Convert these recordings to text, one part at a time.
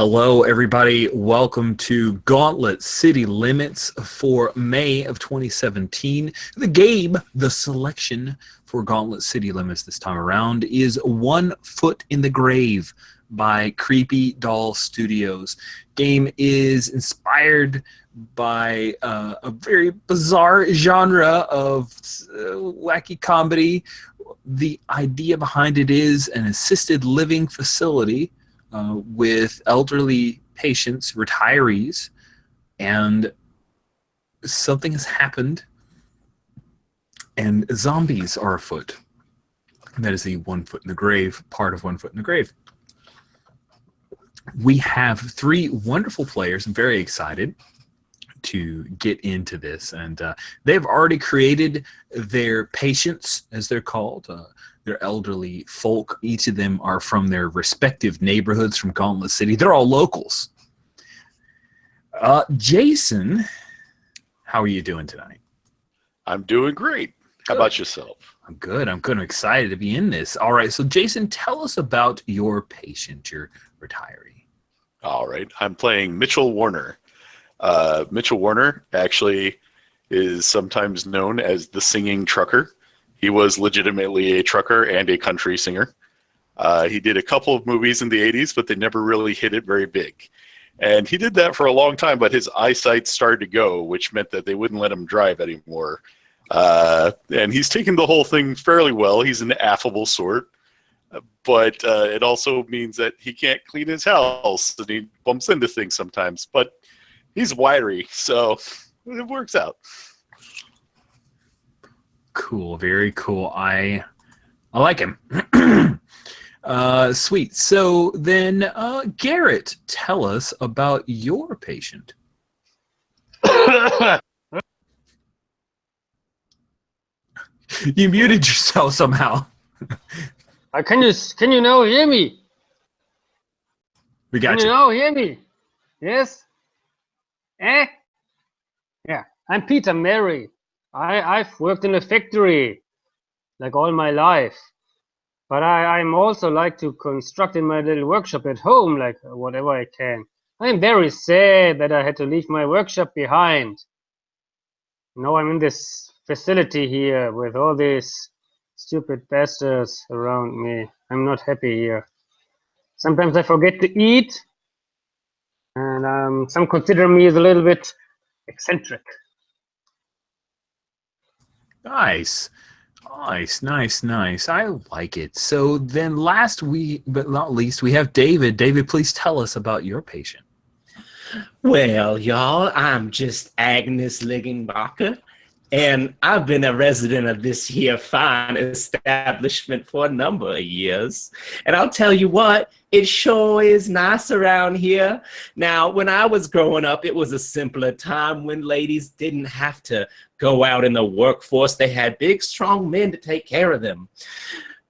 Hello, everybody. Welcome to Gauntlet City Limits for May of 2017. The selection for Gauntlet City Limits this time around is One Foot in the Grave by Creepy Doll Studios. Game is inspired by a very bizarre genre of wacky comedy. The idea behind it is an assisted living facility with elderly patients, retirees, and something has happened, and zombies are afoot. And that is the One Foot in the Grave, part of One Foot in the Grave. We have three wonderful players. I'm very excited to get into this, and they've already created their patients, as they're called. They're elderly folk. Each of them are from their respective neighborhoods from Gauntlet City. They're all locals. Jason, how are you doing tonight? I'm doing great. How about yourself? I'm good. I'm excited to be in this. All right, so Jason, tell us about your patient, your retiree. All right. I'm playing Mitchell Warner. Mitchell Warner actually is sometimes known as the singing trucker. He was legitimately a trucker and a country singer. He did a couple of movies in the 80s, but they never really hit it very big. And he did that for a long time, but his eyesight started to go, which meant that they wouldn't let him drive anymore. And he's taken the whole thing fairly well. He's an affable sort. But it also means that he can't clean his house, and he bumps into things sometimes. But he's wiry, so it works out. Cool, very cool. I like him. Sweet. So then, Garrett, tell us about your patient. You muted yourself somehow. Can you now hear me? We got you. Can you now hear me? Yes? Yeah, I'm Peter Mary. I've worked in a factory like all my life. But I'm also like to construct in my little workshop at home, like whatever I can. I'm very sad that I had to leave my workshop behind. Now I'm in this facility here with all these stupid bastards around me. I'm not happy here. Sometimes I forget to eat, and some consider me as a little bit eccentric. Nice. I like it. So then last but not least, we have David. David, please tell us about your patient. Well, y'all, I'm just Agnes Liggenbacher, and I've been a resident of this here fine establishment for a number of years. And I'll tell you what, it sure is nice around here. Now, when I was growing up, it was a simpler time when ladies didn't have to go out in the workforce. They had big, strong men to take care of them.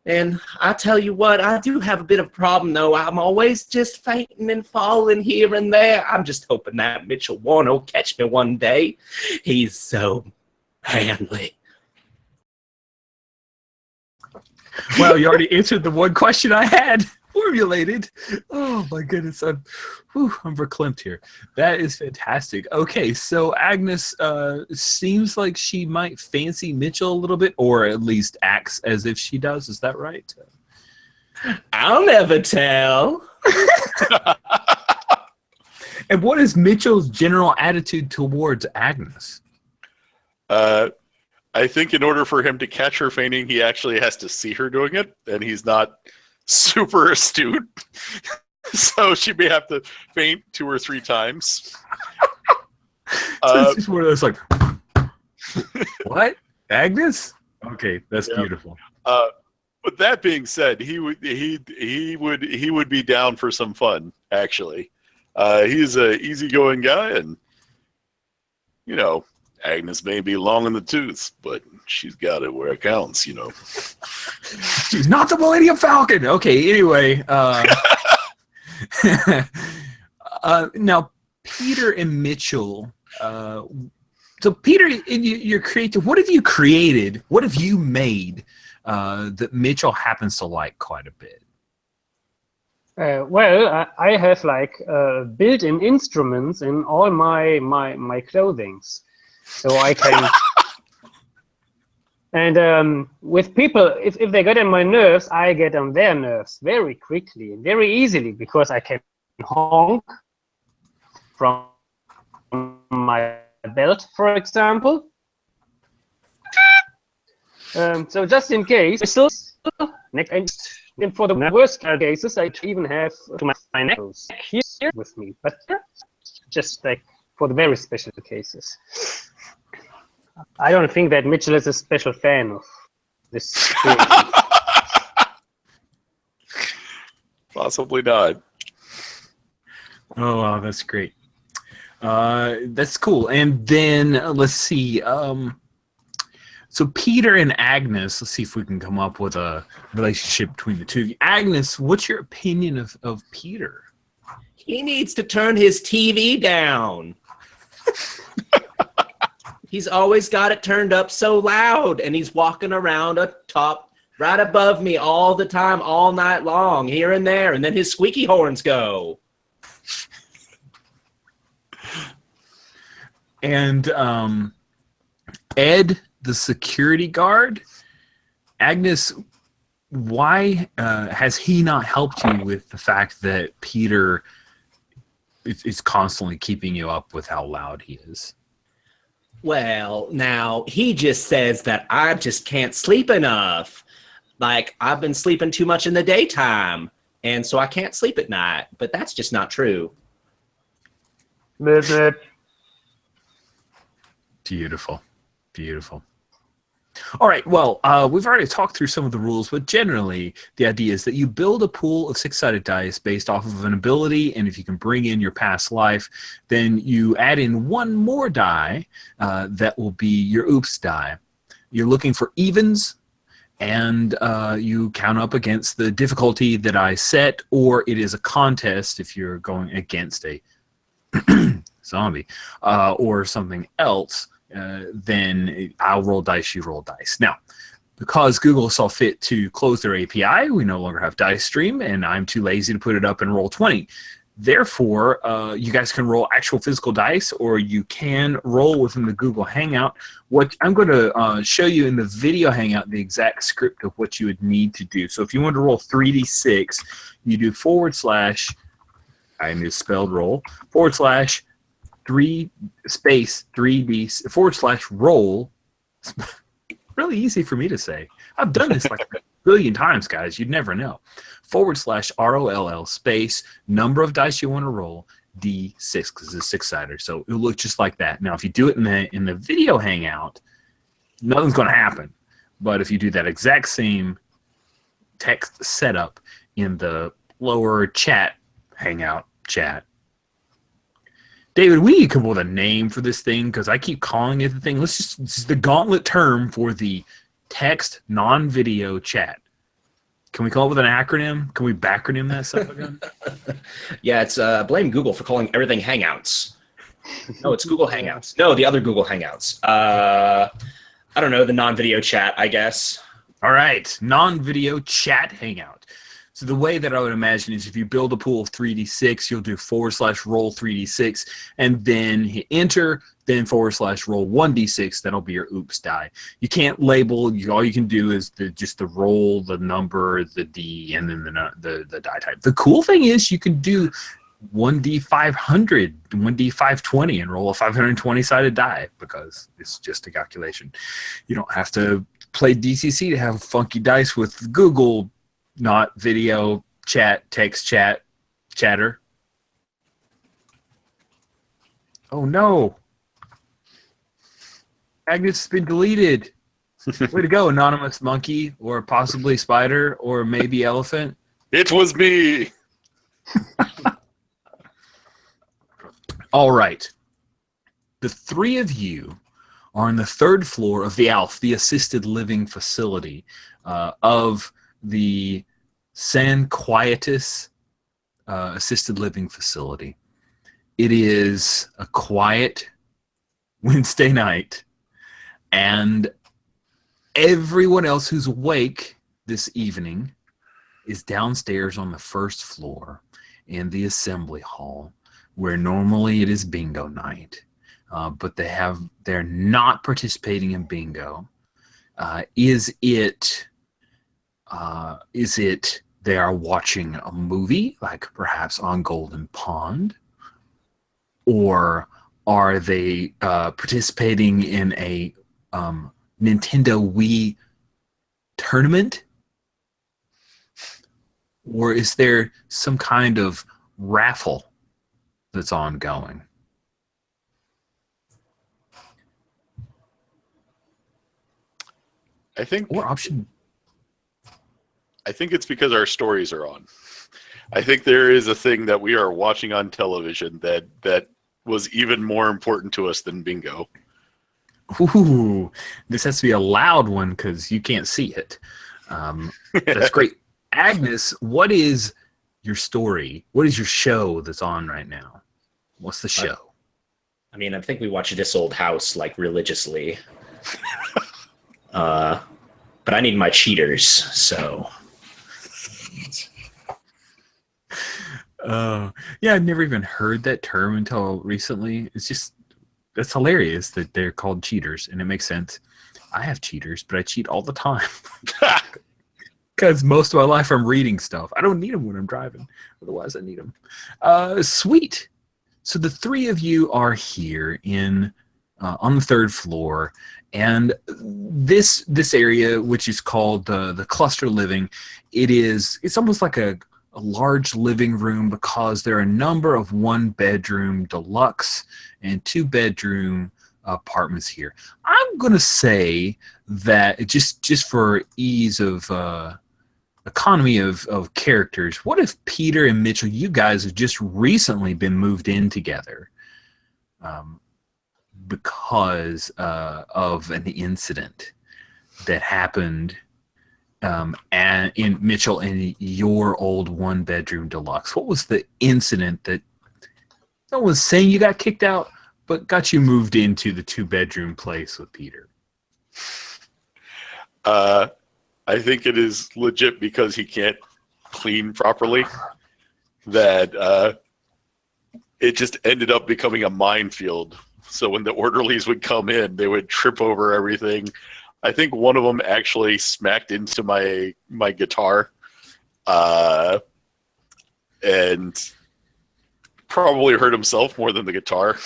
And I tell you what, I do have a bit of a problem, though. I'm always just fainting and falling here and there. I'm just hoping that Mitchell Warner will catch me one day. He's so manly. Well, you already answered the one question I had formulated. Oh my goodness, I'm verklempt here. That is fantastic. Okay, so Agnes seems like she might fancy Mitchell a little bit, or at least acts as if she does. Is that right? I'll never tell. And what is Mitchell's general attitude towards Agnes? I think in order for him to catch her fainting, he actually has to see her doing it, and he's not super astute. So she may have to faint 2 or 3 times. So it's just one of those like, what? Agnes? Okay, that's beautiful. But that being said, he would be down for some fun, actually. He's a easygoing guy, and you know, Agnes may be long in the tooth, but she's got it where it counts, you know. She's not the Millennium Falcon. Okay, anyway. Now, Peter and Mitchell. So, Peter, you're creative. What have you created? What have you made that Mitchell happens to like quite a bit? Well, I have like built-in instruments in all my clothings, so I can. And with people, if they get on my nerves, I get on their nerves very quickly and very easily because I can honk from my belt, for example. So just in case, and for the worst cases, I even have my neck here with me, but just like for the very special cases. I don't think that Mitchell is a special fan of this. Possibly not. Oh, wow, that's great. That's cool. And then let's see. So Peter and Agnes, let's see if we can come up with a relationship between the two of you. Agnes, what's your opinion of Peter? He needs to turn his TV down. He's always got it turned up so loud, and he's walking around right above me all the time, all night long, here and there, and then his squeaky horns go. And Ed, the security guard, Agnes, why has he not helped you with the fact that Peter is constantly keeping you up with how loud he is? Well, now, he just says that I just can't sleep enough. Like, I've been sleeping too much in the daytime, and so I can't sleep at night. But that's just not true. Beautiful. Beautiful. All right, well, we've already talked through some of the rules, but generally the idea is that you build a pool of six-sided dice based off of an ability, and if you can bring in your past life, then you add in one more die that will be your oops die. You're looking for evens, and you count up against the difficulty that I set, or it is a contest if you're going against a zombie or something else. Then I'll roll dice, you roll dice. Now, because Google saw fit to close their API, we no longer have Dice Stream, and I'm too lazy to put it up in Roll20. Therefore, you guys can roll actual physical dice, or you can roll within the Google Hangout. What I'm going to show you in the video Hangout the exact script of what you would need to do. So if you want to roll 3d6, you do / I misspelled roll / 3 space 3d / roll. Really easy for me to say. I've done this like a billion times, guys. You'd never know. / ROLL space number of dice you want to roll d6 because it's six-sided. So it'll look just like that. Now, if you do it in the video Hangout, nothing's going to happen. But if you do that exact same text setup in the lower chat Hangout chat. David, we need to come up with a name for this thing because I keep calling it the thing. This is the gauntlet term for the text non-video chat. Can we come up with an acronym? Can we backronym that stuff again? Yeah, it's blame Google for calling everything Hangouts. No, it's Google Hangouts. No, the other Google Hangouts. I don't know, the non-video chat, I guess. All right, non-video chat Hangout. So the way that I would imagine is if you build a pool of 3d6, you'll do / roll 3d6, and then hit enter, then / roll 1d6. That'll be your oops die. You can't label. All you can do is just the roll, the number, the d, and then the die type. The cool thing is you can do 1d500, 1d520, and roll a 520-sided die because it's just a calculation. You don't have to play DCC to have funky dice with Google. Not video, chat, text, chatter. Oh no. Agnes has been deleted. Way to go, anonymous monkey, or possibly spider, or maybe elephant. It was me. All right. The three of you are on the 3rd floor of the ALF, the assisted living facility of the San Quietus assisted living facility. It is a quiet Wednesday night, and everyone else who's awake this evening is downstairs on the first floor in the assembly hall, where normally it is bingo night, but they're not participating in bingo. Is it they are watching a movie, like perhaps on Golden Pond, or are they participating in a Nintendo Wii tournament? Or is there some kind of raffle that's ongoing? I think it's because our stories are on. I think there is a thing that we are watching on television that was even more important to us than bingo. Ooh, this has to be a loud one because you can't see it. That's great. Agnes, what is your story? What is your show that's on right now? What's the show? I mean, I think we watch This Old House like religiously. But I need my cheaters, so. Yeah, I've never even heard that term until recently. That's hilarious that they're called cheaters, and it makes sense. I have cheaters, but I cheat all the time. Because most of my life I'm reading stuff. I don't need them when I'm driving. Otherwise, I need them. Sweet. So the three of you are here on the third floor, and this area, which is called the cluster living, it's almost like a large living room because there are a number of 1-bedroom deluxe and 2-bedroom apartments here. I'm gonna say that just for ease of economy of characters, what if Peter and Mitchell, you guys have just recently been moved in together because of an incident that happened and in Mitchell and your old 1-bedroom deluxe? What was the incident that no one's saying you got kicked out, but got you moved into the 2-bedroom place with Peter? I think it is legit because he can't clean properly. That it just ended up becoming a minefield. So when the orderlies would come in, they would trip over everything. I think one of them actually smacked into my guitar, and probably hurt himself more than the guitar,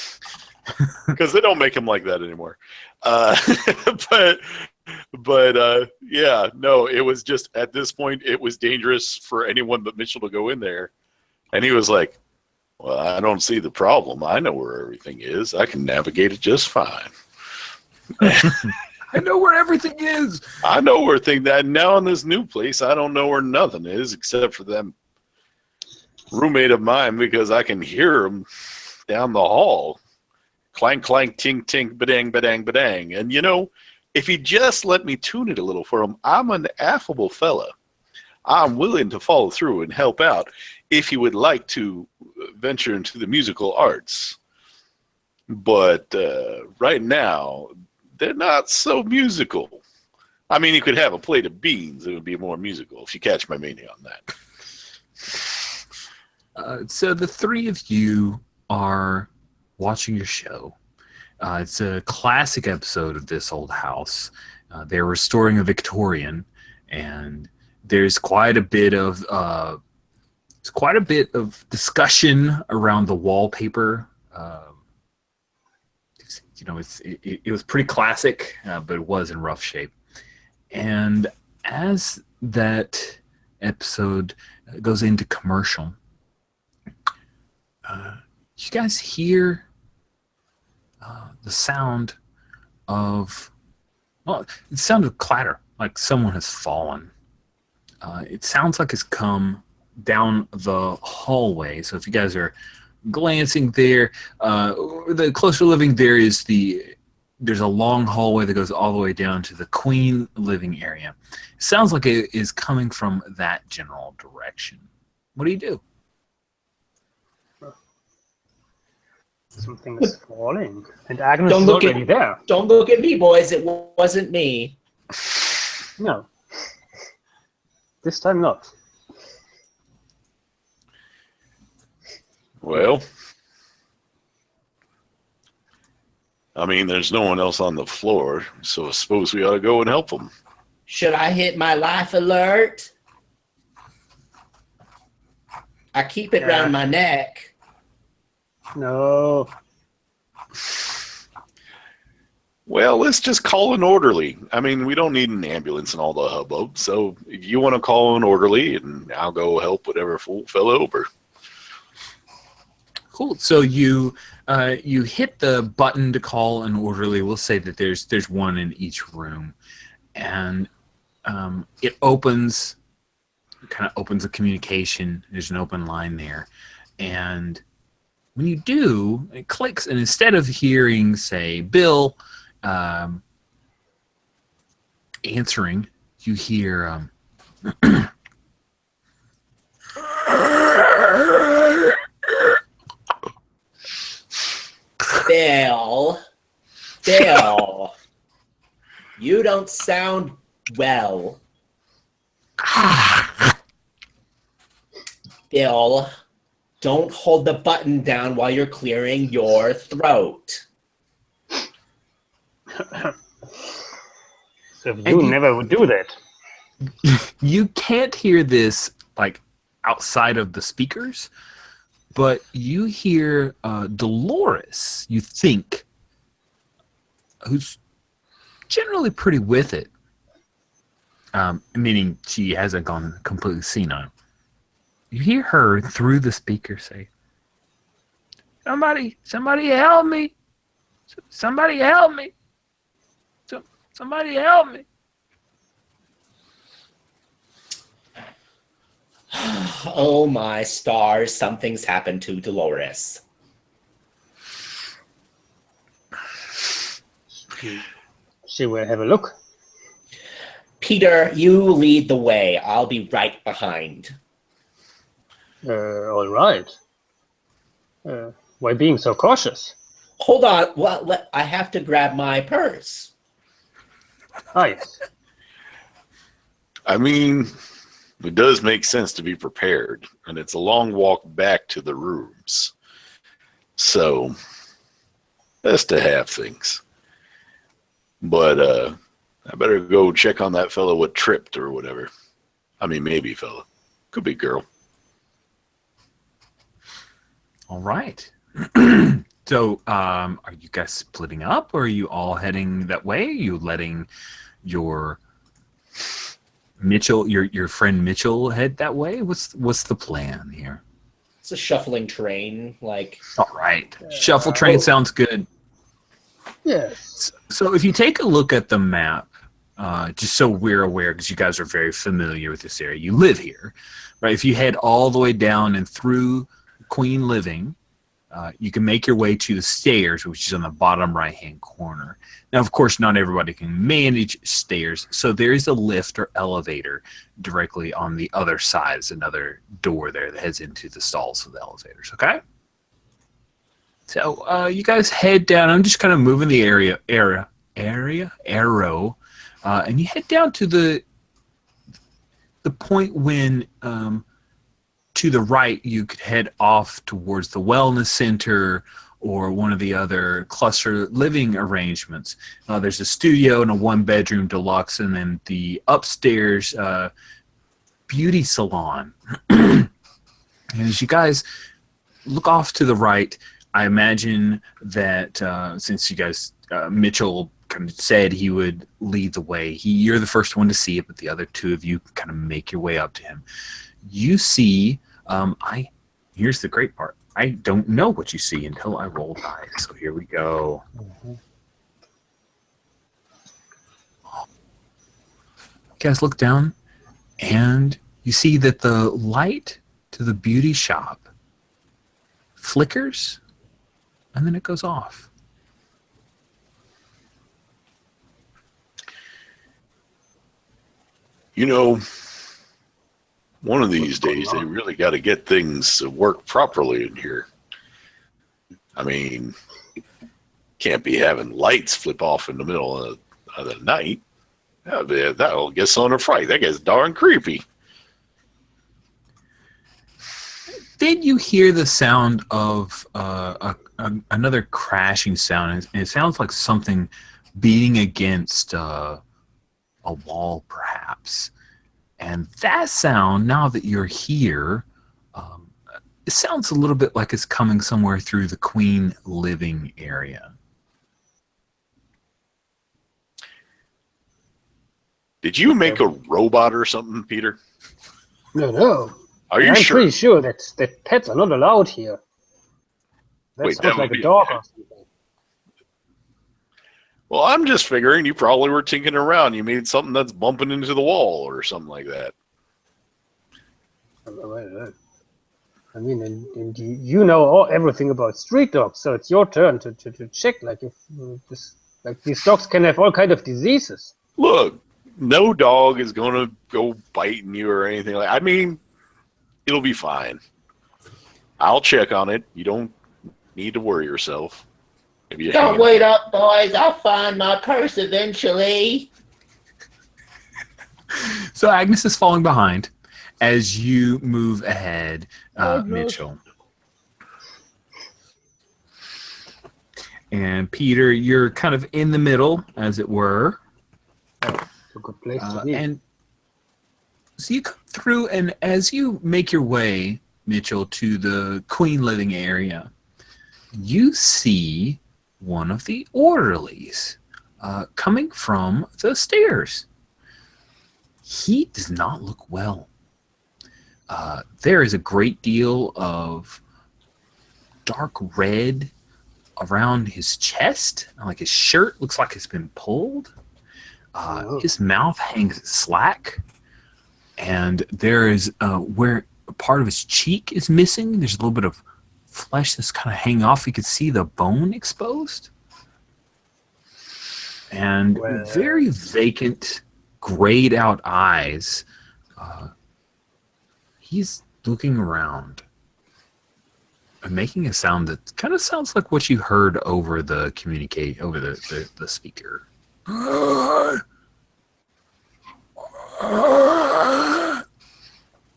because they don't make him like that anymore. But yeah, no, it was just at this point it was dangerous for anyone but Mitchell to go in there, and he was like, "Well, I don't see the problem. I know where everything is. I can navigate it just fine." I know where everything is. I know where things that now in this new place. I don't know where nothing is except for them roommate of mine, because I can hear them down the hall, clank clank, tink tink, badang badang badang. And you know, if he just let me tune it a little for him, I'm an affable fella. I'm willing to follow through and help out if he would like to venture into the musical arts. But right now, they're not so musical. I mean, you could have a plate of beans. It would be more musical, if you catch my meaning on that. So the three of you are watching your show. It's a classic episode of This Old House. They're restoring a Victorian, and there's quite a bit of discussion around the wallpaper. You know, it was pretty classic, but it was in rough shape. And as that episode goes into commercial, you guys hear the sound of, well, it sounded clatter, like someone has fallen. It sounds like it's come down the hallway. So if you guys are glancing there, the closer living, there's a long hallway that goes all the way down to the queen living area. It sounds like it is coming from that general direction. What do you do? Something is falling, and Agnes is already there. Don't look at me, boys. It wasn't me. No. This time not. Well, I mean, there's no one else on the floor, so I suppose we ought to go and help them. Should I hit my life alert? I keep it round my neck. No. Well, let's just call an orderly. I mean, we don't need an ambulance and all the hubbub. So if you want to call an orderly, and I'll go help whatever fool fell over. Cool. So you hit the button to call an orderly. We'll say that there's one in each room, and it opens a communication. There's an open line there, and when you do, it clicks, and instead of hearing, say, Bill answering, you hear Bill, you don't sound well. Bill, don't hold the button down while you're clearing your throat. So you never would do that. You can't hear this like outside of the speakers, but you hear Dolores, you think, who's generally pretty with it, meaning she hasn't gone completely senile. You hear her through the speaker say, somebody help me. Somebody help me. Somebody help me. Oh my stars, something's happened to Dolores. She will have a look. Peter, you lead the way. I'll be right behind. All right. Why being so cautious? Hold on. Well, I have to grab my purse. Ah, yes. I mean, it does make sense to be prepared, and it's a long walk back to the rooms. So, best to have things. But I better go check on that fellow what tripped or whatever. I mean, maybe fella. Could be girl. All right. So, are you guys splitting up, or are you all heading that way? Are you letting your Mitchell, your friend Mitchell, head that way? What's the plan here? It's a shuffling train, like. All right. Shuffle train sounds good. Yes. So if you take a look at the map, just so we're aware, because you guys are very familiar with this area, you live here, right? If you head all the way down and through Queen Living, you can make your way to the stairs, which is on the bottom right-hand corner. Now, of course, not everybody can manage stairs, so there is a lift or elevator directly on the other side. There's another door there that heads into the stalls for the elevators, okay? So you guys head down. I'm just kind of moving the arrow, and you head down to the point when to the right you could head off towards the wellness center or one of the other cluster living arrangements. There's a studio and a one-bedroom deluxe, and then the upstairs beauty salon. And as you guys look off to the right, I imagine that since you guys, Mitchell kind of said he would lead the way, you're the first one to see it, but the other two of you kind of make your way up to him. You see, here's the great part. I don't know what you see until I roll dice. So here we go. Mm-hmm. You guys look down, and you see that the light to the beauty shop flickers, and then it goes off. You know, one of these days they really got to get things to work properly in here. I mean, can't be having lights flip off in the middle of the night. That'll get someone a fright. That gets darn creepy. instead, you hear the sound of another crashing sound, and it sounds like something beating against a wall, perhaps. And that sound, now that you're here, it sounds a little bit like it's coming somewhere through the Queen living area. Did you make a robot or something, Peter? No. Are you I'm sure? pretty sure that pets are not allowed here. That Wait, sounds that like would a be- dog or something. Well, I'm just figuring you probably were tinkering around. You made something that's bumping into the wall or something like that. I mean, and you know everything about street dogs, so it's your turn to check. Like if these dogs can have all kind of diseases. Look, no dog is going to go biting you or anything like. I mean, it'll be fine. I'll check on it. You don't need to worry yourself. Maybe Don't wait up, boys. I'll find my purse eventually. So Agnes is falling behind as you move ahead, Mitchell. And Peter, you're kind of in the middle, as it were. A good place to be. And so you come through, and as you make your way, Mitchell, to the Queen living area, you see one of the orderlies coming from the stairs. He does not look well. There is a great deal of dark red around his chest. Like his shirt looks like it's been pulled. His mouth hangs slack. And there is where part of his cheek is missing. There's a little bit of flesh that's kind of hanging off. You can see the bone exposed. And very vacant, grayed out eyes. He's looking around and making a sound that kind of sounds like what you heard over the the speaker.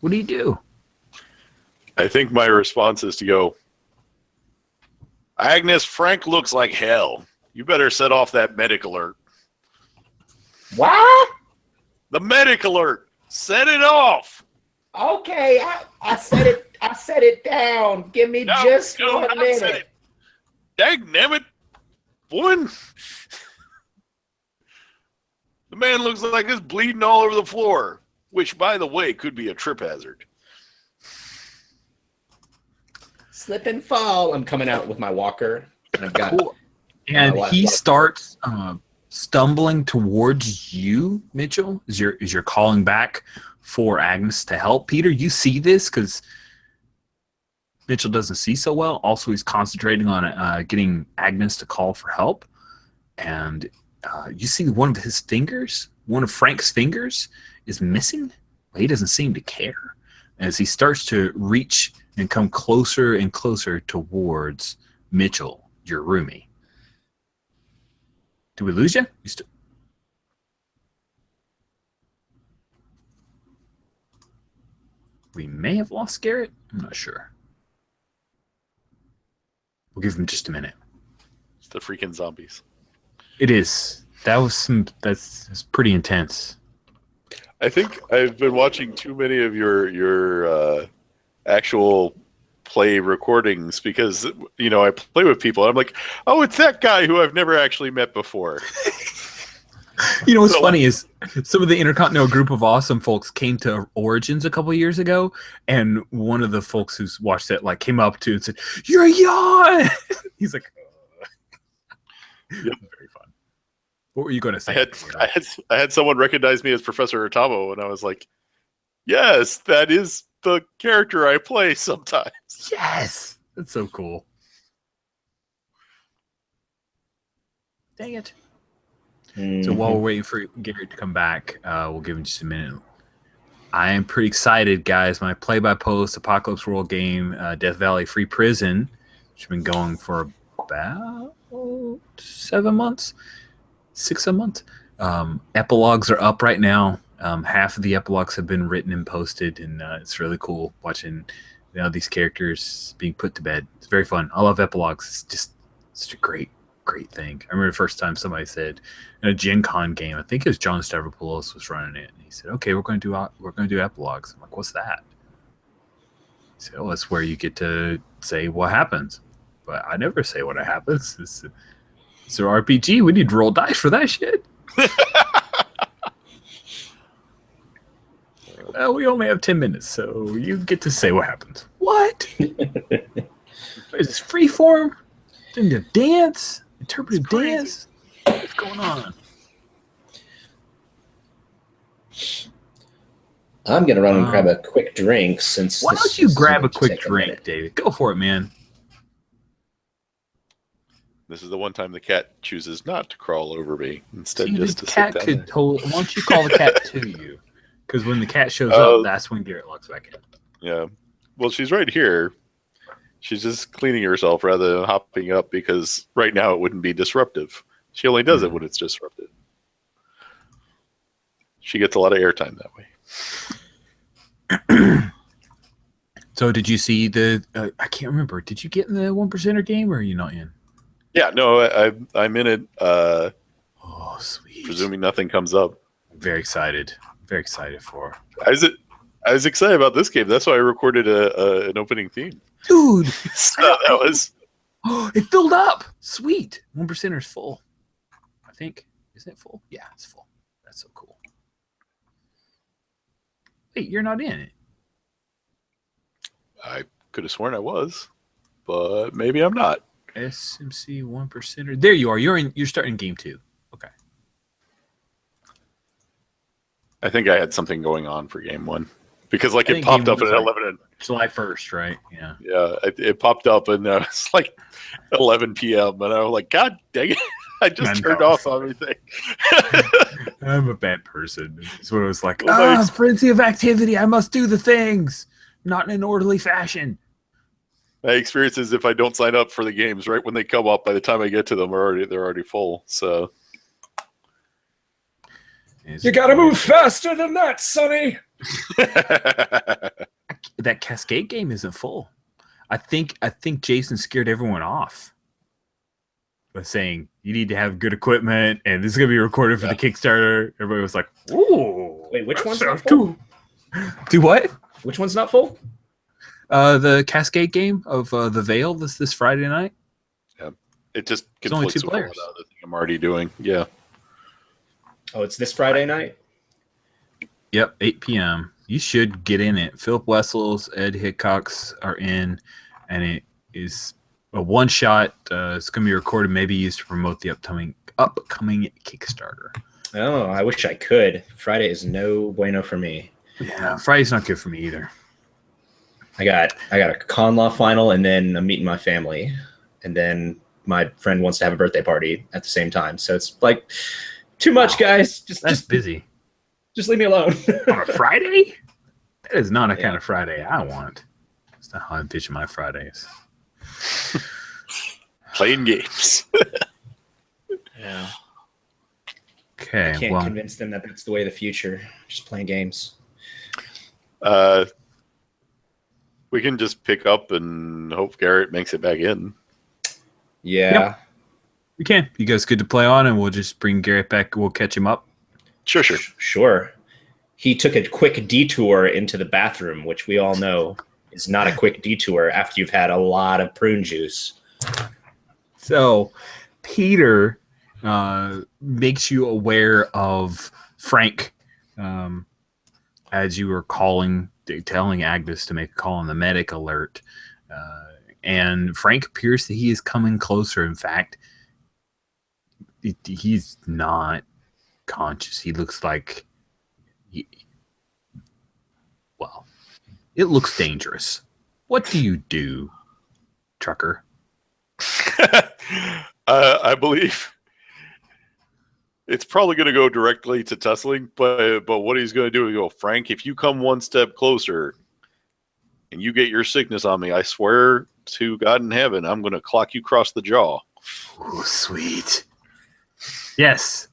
What do you do? I think my response is to go, Agnes, Frank looks like hell. You better set off that medic alert. What? The medic alert. Set it off. Okay, I set it down. Give me just 1 minute. Dagnammit, woman. The man looks like he's bleeding all over the floor, which, by the way, could be a trip hazard. Slip and fall. I'm coming out with my walker. And I've got Cool. And he starts stumbling towards you, Mitchell, as you're calling back for Agnes to help. Peter, you see this because Mitchell doesn't see so well. Also, he's concentrating on getting Agnes to call for help. And you see one of Frank's fingers is missing. But he doesn't seem to care. As he starts to reach and come closer and closer towards Mitchell, your roomie. Did we lose you? We may have lost Garrett. I'm not sure. We'll give him just a minute. It's the freaking zombies. It is. That's pretty intense. I think I've been watching too many of your actual play recordings because, you know, I play with people and I'm like, oh, it's that guy who I've never actually met before. You know what's funny is some of the Intercontinental Group of Awesome folks came to Origins a couple of years ago, and one of the folks who's watched it like came up to and said, "You're young." He's like, Yep. Very fun. What were you going to say? I had someone recognize me as Professor Otamo, and I was like, yes, that is the character I play sometimes. Yes, that's so cool. Dang it. So while we're waiting for Garrett to come back, we'll give him just a minute. I am pretty excited, guys. My play-by-post Apocalypse World game, Death Valley Free Prison, which has been going for about 7 months, 6 a month. Epilogues are up right now. Half of the epilogues have been written and posted, and it's really cool watching these characters being put to bed. It's very fun. I love epilogues. It's just such a great thing. I remember the first time somebody said in a Gen Con game, I think it was John Stavropoulos was running it, and he said, "Okay, we're going to do epilogues." I'm like, "What's that?" He said, "Oh, that's where you get to say what happens." But I never say what happens. It's an RPG. We need to roll dice for that shit. Well, we only have 10 minutes, so you get to say what happens. What? Is this freeform? Didn't you dance? Interpretive dance? What's going on? I'm gonna run and grab a quick drink since. Why don't you grab a quick drink, David? Go for it, man. This is the one time the cat chooses not to crawl over me instead. See, just the to cat sit down could there. hold. Why don't you call the cat to you? Because when the cat shows up, that's when Garrett locks back in. Yeah. Well, she's right here. She's just cleaning herself rather than hopping up because right now it wouldn't be disruptive. She only does it when it's disruptive. She gets a lot of airtime that way. So did you see the? I can't remember. Did you get in the 1%er game, or are you not in? Yeah, no, I'm in it. Oh, sweet. Presuming nothing comes up. I'm very excited. Very excited for. I was excited about this game. That's why I recorded an opening theme. Dude, So that was. oh, it filled up. Sweet. 1%er's full. I think. Isn't it full? Yeah, it's full. That's so cool. Wait, you're not in it. I could have sworn I was, but maybe I'm not. SMC 1%er. There you are. You're starting game 2. Okay. I think I had something going on for game 1 because like I it think popped game up one at was like 11. July 1st, right? Yeah. Yeah, it popped up and it's like 11 p.m. and I was like, God dang it! I just turned off everything. I'm a bad person. So it was like, Well, frenzy of activity. I must do the things, not in an orderly fashion. My experience is if I don't sign up for the games right when they come up, by the time I get to them, they're already full. So You gotta move faster than that, Sonny. That Cascade game isn't full. I think Jason scared everyone off by saying you need to have good equipment and this is gonna be recorded for the Kickstarter. Everybody was like, "Ooh, Wait, which one's sounds not full? Do what? Which one's not full? The Cascade game of the Veil this Friday night. it just There's only conflicts 2 with players. the other thing I'm already doing. Yeah. Oh, it's this Friday night? Yep, 8 p.m. You should get in it. Philip Wessels, Ed Hickox are in, and it is a one shot. It's going to be recorded, maybe used to promote the upcoming Kickstarter. Oh, I wish I could. Friday is no bueno for me. Yeah, Friday's not good for me either. I got a con law final, and then I'm meeting my family, and then my friend wants to have a birthday party at the same time. So it's like too much, guys. That's busy. Just leave me alone. On a Friday? That is not a kind of Friday I want. That's not how I envision my Fridays. Playing games. Yeah. Okay, I can't well, convince them that that's the way of the future. Just playing games. We can just pick up and hope Garrett makes it back in. Yeah. Yep. we can. You guys good to play on, and we'll just bring Garrett back. We'll catch him up. Sure. Sure. He took a quick detour into the bathroom, which we all know is not a quick detour after you've had a lot of prune juice. So, Peter makes you aware of Frank as you were telling Agnes to make a call on the medic alert. And Frank appears that he is coming closer. In fact, he's not conscious. He looks like, it looks dangerous. What do you do, trucker? I believe it's probably going to go directly to tussling, but what he's going to do is go, Frank, if you come one step closer and you get your sickness on me, I swear to God in heaven, I'm going to clock you across the jaw. Oh, sweet. Yes,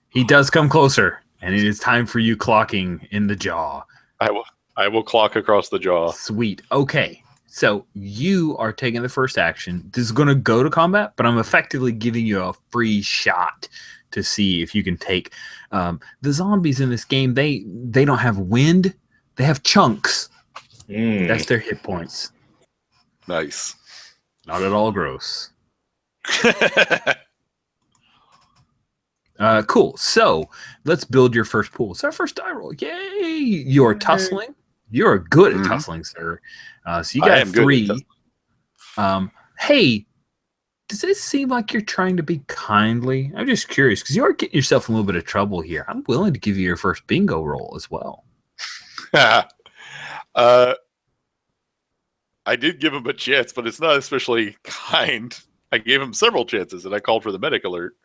he does come closer, and it is time for you clocking in the jaw. I I will clock across the jaw. Sweet. Okay. So you are taking the first action. This is going to go to combat, but I'm effectively giving you a free shot to see if you can take the zombies in this game. They don't have wind; they have chunks. That's their hit points. Nice. Not at all gross. Cool. So let's build your first pool. It's our first die roll. Yay! You're tussling. You're good at tussling, sir. So you got 3. Hey, does this seem like you're trying to be kindly? I'm just curious because you are getting yourself in a little bit of trouble here. I'm willing to give you your first bingo roll as well. I did give him a chance, but it's not especially kind. I gave him several chances, and I called for the medic alert.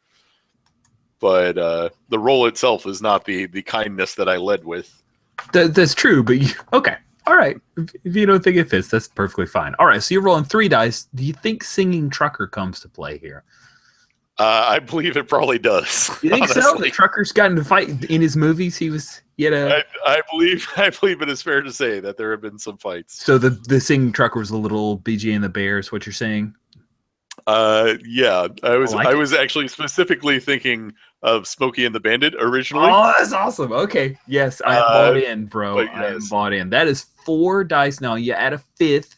But the roll itself is not the kindness that I led with. That's true, but okay. All right. If you don't think it fits, that's perfectly fine. All right, so you're rolling 3 dice. Do you think Singing Trucker comes to play here? I believe it probably does. You think so? The Trucker's gotten to fight in his movies. I believe it is fair to say that there have been some fights. So the Singing Trucker was a little BJ and the Bear, is what you're saying? Yeah. I was actually specifically thinking of Smokey and the Bandit originally. Oh, that's awesome. Okay. Yes, I am bought in, bro. Yes. I am bought in. That is 4 dice now. You add a 5th.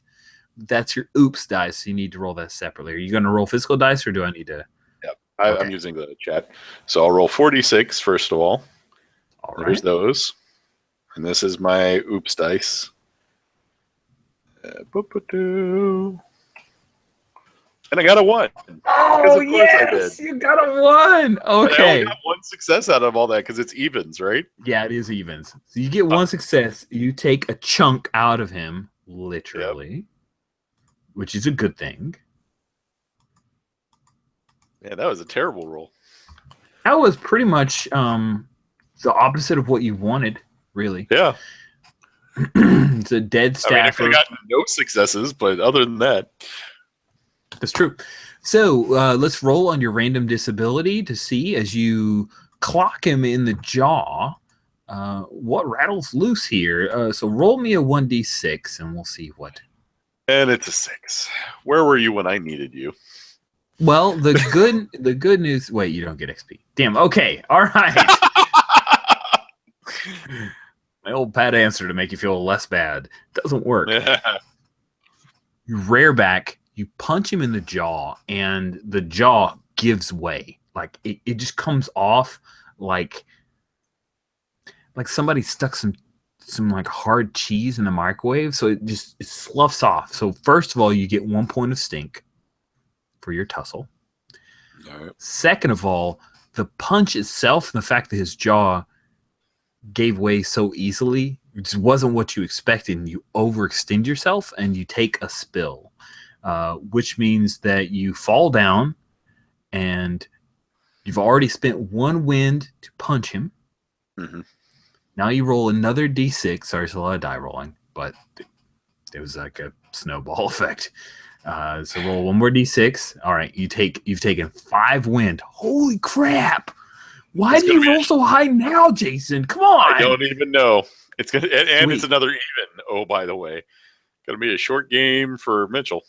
That's your oops dice. So you need to roll that separately. Are you going to roll physical dice, or do I need to? Yep. I'm using the chat. So I'll roll 46 first of all. All right. There's those. And this is my oops dice. And I got a 1. Oh, yes! You got a 1! Okay. I only got 1 success out of all that because it's evens, right? Yeah, it is evens. So you get 1 success. You take a chunk out of him, literally, which is a good thing. Yeah, that was a terrible roll. That was pretty much the opposite of what you wanted, really. Yeah. It's a dead staffer. I mean, I got no successes, but other than that. That's true. So let's roll on your random disability to see as you clock him in the jaw what rattles loose here. So roll me a 1d6 and we'll see what. And it's a 6. Where were you when I needed you? Well, the good news. Wait, you don't get XP. Damn. Okay. All right. My old pat answer to make you feel less bad doesn't work. You rear back. You punch him in the jaw, and the jaw gives way. Like it just comes off like somebody stuck some like hard cheese in the microwave. So it sloughs off. So first of all, you get 1 point of stink for your tussle. All right. Second of all, the punch itself and the fact that his jaw gave way so easily, it just wasn't what you expected. And you overextend yourself and you take a spill. Which means that you fall down and you've already spent 1 wind to punch him. Mm-hmm. Now you roll another d6. Sorry, it's a lot of die rolling, but it was like a snowball effect. So roll 1 more d6. All right, you've taken 5 wind. Holy crap! Why do you roll so high now, Jason? Come on! I don't even know. It's gonna and it's another even. Oh, by the way, gonna be a short game for Mitchell.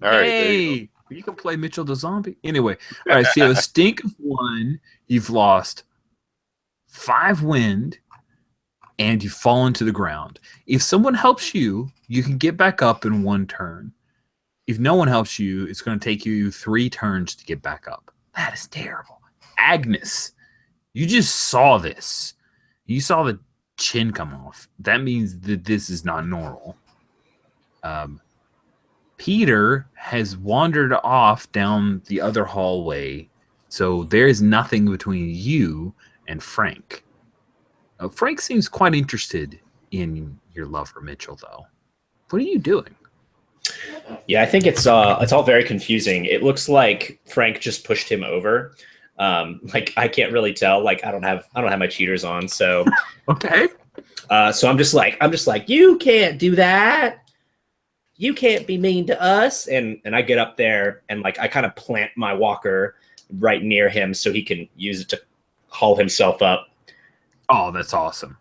All right, hey, you can play Mitchell the Zombie. Anyway, all right, so you have a stink of 1. You've lost 5 wind, and you've fallen to the ground. If someone helps you, you can get back up in 1 turn. If no one helps you, it's going to take you 3 turns to get back up. That is terrible. Agnes, you just saw this. You saw the chin come off. That means that this is not normal. Peter has wandered off down the other hallway, so there is nothing between you and Frank. Frank seems quite interested in your lover, Mitchell, though. What are you doing? Yeah, I think it's all very confusing. It looks like Frank just pushed him over. Like I can't really tell. Like I don't have my cheaters on, so okay. So I'm just like, you can't do that. You can't be mean to us. And I get up there and like I kind of plant my walker right near him so he can use it to haul himself up. Oh, that's awesome.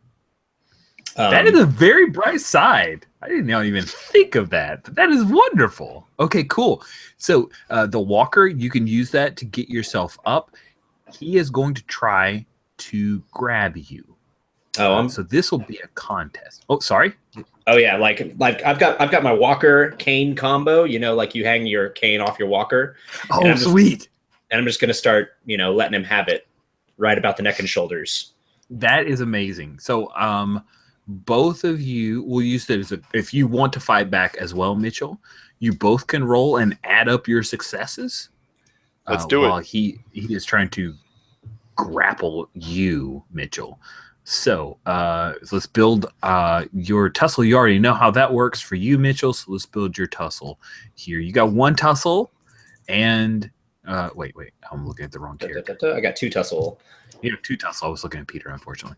That is a very bright side. I didn't even think of that, but that is wonderful. Okay, cool. So the walker, you can use that to get yourself up. He is going to try to grab you. So this will be a contest. Oh, sorry. Oh yeah, like I've got my walker cane combo. You know, like you hang your cane off your walker. Oh, sweet. And I'm just gonna start, letting him have it right about the neck and shoulders. That is amazing. So both of you will use that if you want to fight back as well, Mitchell. You both can roll and add up your successes. Let's do while it. He is trying to grapple you, Mitchell. So let's build your tussle. You already know how that works for you, Mitchell. So let's build your tussle here. You got one tussle, and wait, I'm looking at the wrong character. I got two tussle. You have two tussle. I was looking at Peter, unfortunately,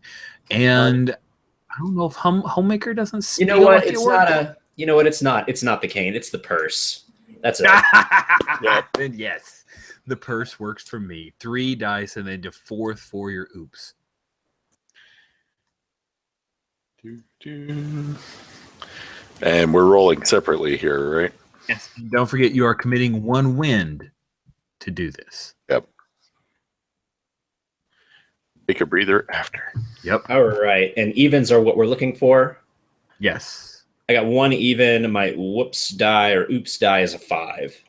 and I don't know if Homemaker doesn't. You know what? It's not a. You know what? It's not. It's not the cane. It's the purse. That's it. Yeah. Then yes, the purse works for me. 3 dice and then the 4th for your oops. And we're rolling separately here, right? Yes. Don't forget, you are committing 1 wind to do this. Yep. Take a breather after. Yep. All right. And evens are what we're looking for. Yes. I got 1 even. My whoops die or oops die is a 5.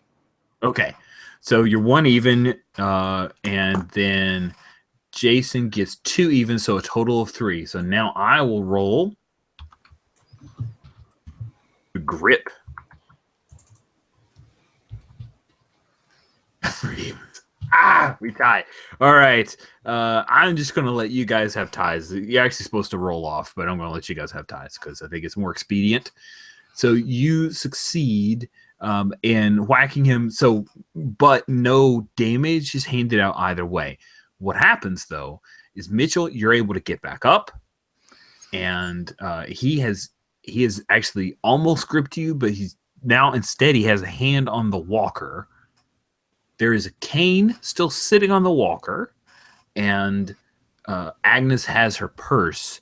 Okay. So you're 1 even, and then Jason gets 2 even, so a total of 3. So now I will roll the grip. 3 evens. We tie. All right. I'm just going to let you guys have ties. You're actually supposed to roll off, but I'm going to let you guys have ties because I think it's more expedient. So you succeed in whacking him. So, but no damage is handed out either way. What happens though is Mitchell, you're able to get back up, and he has actually almost gripped you, but he's now instead he has a hand on the walker. There is a cane still sitting on the walker, and Agnes has her purse,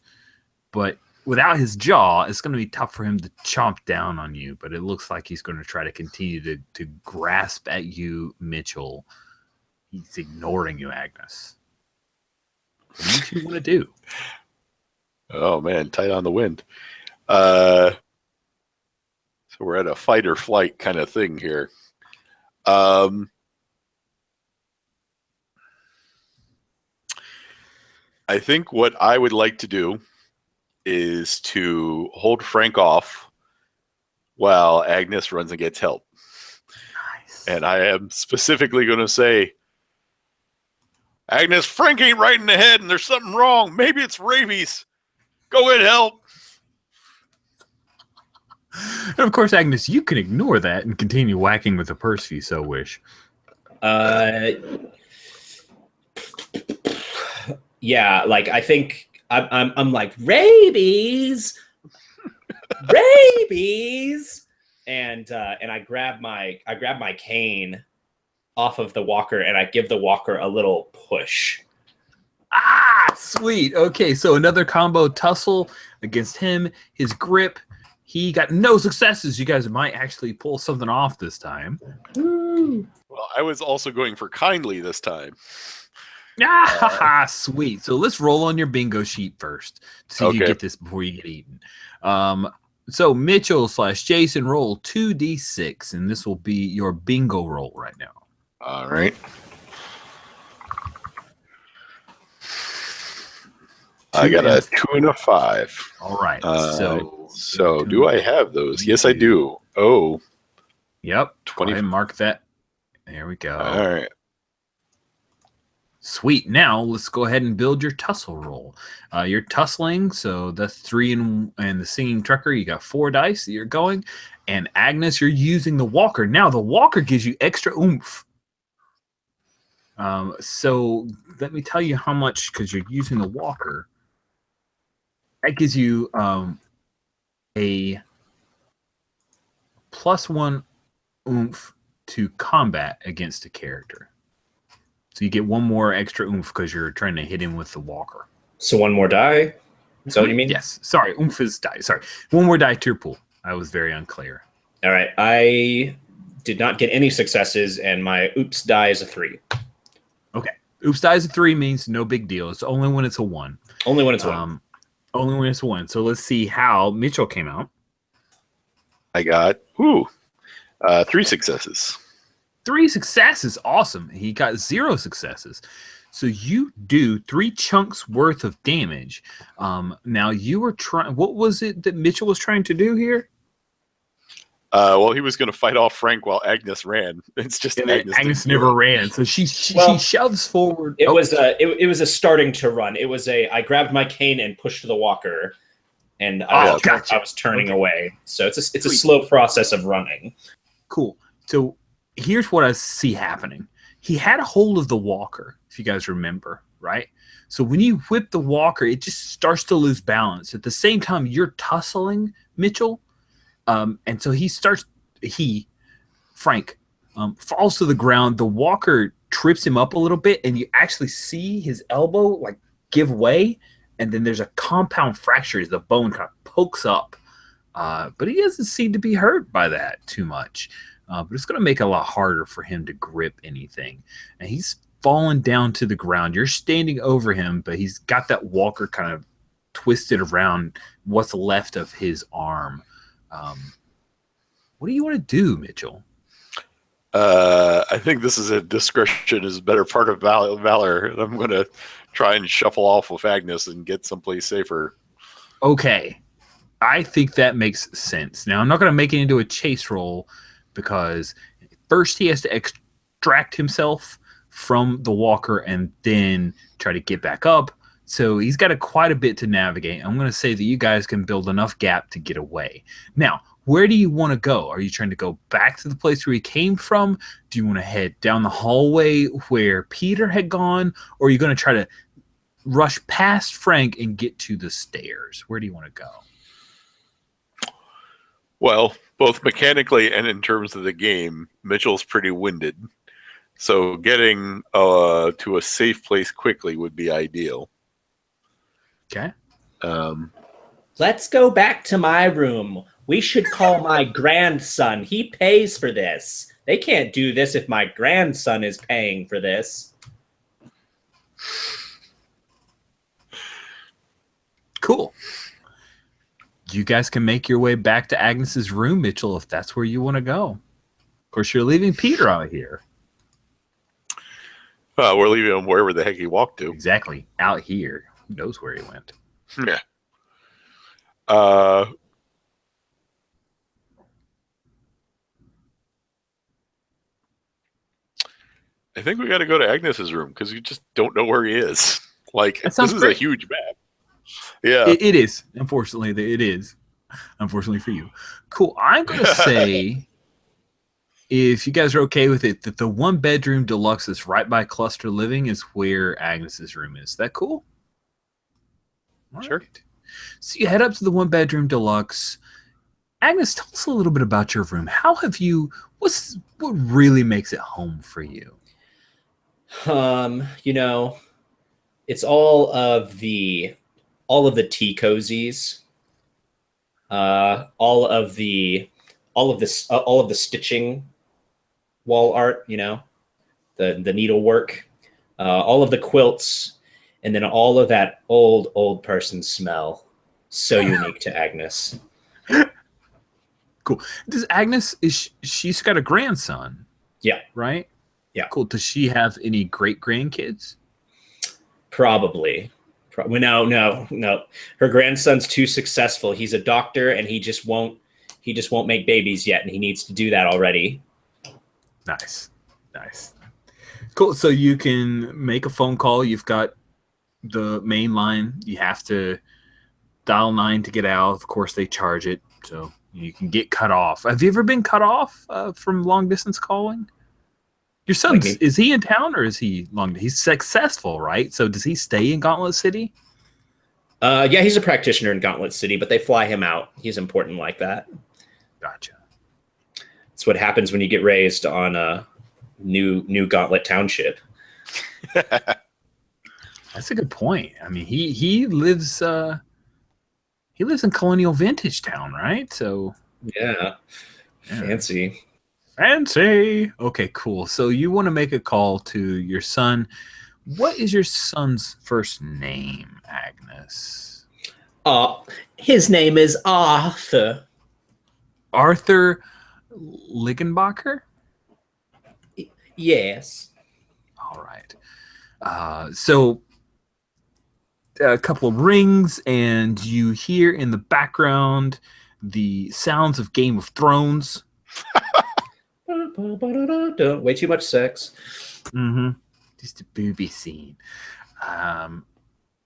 but without his jaw, it's going to be tough for him to chomp down on you, but it looks like he's going to try to continue to grasp at you, Mitchell. He's ignoring you, Agnes. What do you two want to do? Oh, man, tight on the wind. So we're at a fight or flight kind of thing here. I think what I would like to do is to hold Frank off while Agnes runs and gets help. Nice. And I am specifically going to say, Agnes, Frank ain't right in the head and there's something wrong. Maybe it's rabies. Go and help. And of course, Agnes, you can ignore that and continue whacking with the purse if you so wish. Yeah, like I think I'm like rabies, rabies, and I grab my cane off of the walker and I give the walker a little push. Sweet. Okay, so another combo tussle against him. His grip. He got no successes. You guys might actually pull something off this time. Well, I was also going for kindly this time. Sweet. So let's roll on your bingo sheet first to see if you get this before you get eaten. So Mitchell / Jason, roll 2d6, and this will be your bingo roll right now. All right. I got a 2 and a 5. All right. So do I have those? Yes, I do. Oh. Yep. 20. Go ahead and mark that. There we go. All right. Sweet. Now let's go ahead and build your tussle roll. You're tussling, so that's 3 and the singing trucker. You got 4 dice that you're going, and Agnes, you're using the walker. Now the walker gives you extra oomph. So let me tell you how much, because you're using the walker. That gives you a +1 oomph to combat against a character. So you get 1 more extra oomph because you're trying to hit him with the walker. So 1 more die? So what you mean? Yes. Sorry. Oomph is die. Sorry. One more die to your pool. I was very unclear. All right. I did not get any successes, and my oops die is a 3. Okay. Oops die is a 3 means no big deal. It's only when it's a 1. Only when it's 1. Only when it's 1. So let's see how Mitchell came out. I got 3 successes. 3 successes. Awesome. He got 0 successes. So you do 3 chunks worth of damage. Now you were trying. What was it that Mitchell was trying to do here? Well, he was going to fight off Frank while Agnes ran. It's just Agnes never ran, so she shoves forward. It was a starting to run. It was I grabbed my cane and pushed the walker, and I was turning away. So it's a slow process of running. Cool. So here's what I see happening. He had a hold of the walker, if you guys remember, right? So when you whip the walker, it just starts to lose balance. At the same time, you're tussling Mitchell. And so Frank, falls to the ground. The walker trips him up a little bit, and you actually see his elbow like give way, and then there's a compound fracture as the bone kind of pokes up. But he doesn't seem to be hurt by that too much. But it's going to make it a lot harder for him to grip anything. And he's fallen down to the ground. You're standing over him, but he's got that walker kind of twisted around what's left of his arm. What do you want to do, Mitchell? I think this is a discretion is a better part of valor. I'm going to try and shuffle off with Agnes and get someplace safer. Okay. I think that makes sense. Now, I'm not going to make it into a chase roll because first he has to extract himself from the walker and then try to get back up. So he's got quite a bit to navigate. I'm going to say that you guys can build enough gap to get away. Now, where do you want to go? Are you trying to go back to the place where he came from? Do you want to head down the hallway where Peter had gone? Or are you going to try to rush past Frank and get to the stairs? Where do you want to go? Well, both mechanically and in terms of the game, Mitchell's pretty winded. So getting to a safe place quickly would be ideal. Okay. Let's go back to my room. We should call my grandson. He pays for this. They can't do this if my grandson is paying for this. Cool. You guys can make your way back to Agnes's room, Mitchell, if that's where you want to go. Of course, you're leaving Peter out here. We're leaving him wherever the heck he walked to. Exactly. Out here. Who knows where he went? Yeah. I think we got to go to Agnes's room because we just don't know where he is. Like, this is a huge map. Yeah. It is. Unfortunately, it is. Unfortunately for you. Cool. I'm going to say, if you guys are okay with it, that the 1-bedroom deluxe that's right by cluster living is where Agnes's room is. Is that cool? All sure. Right. So you head up to the 1-bedroom deluxe. Agnes, tell us a little bit about your room. What really makes it home for you? It's all of the tea cozies, all of the stitching wall art, the needlework, all of the quilts, and then all of that old person smell. So unique to Agnes. Cool. Does Agnes, she's got a grandson? Yeah. Right? Yeah. Cool. Does she have any great grandkids? Probably. No. Her grandson's too successful. He's a doctor, and he just won't make babies yet, and he needs to do that already. Nice. Cool. So you can make a phone call. You've got the main line. You have to dial 9 to get out. Of course, they charge it, so you can get cut off. Have you ever been cut off from long distance calling? Your son, is he in town or is he long? He's successful, right? So does he stay in Gauntlet City? Yeah, he's a practitioner in Gauntlet City, but they fly him out. He's important like that. Gotcha. That's what happens when you get raised on a new Gauntlet Township. That's a good point. I mean, he lives he lives in Colonial Vintage Town, right? So Yeah. Fancy. fancy. Okay, cool. So you want to make a call to your son. What is your son's first name, Agnes? His name is Arthur. Arthur Liggenbacher? Yes. All right. So a couple of rings, and you hear in the background the sounds of Game of Thrones. Way too much sex. Mm-hmm. Just a booby scene.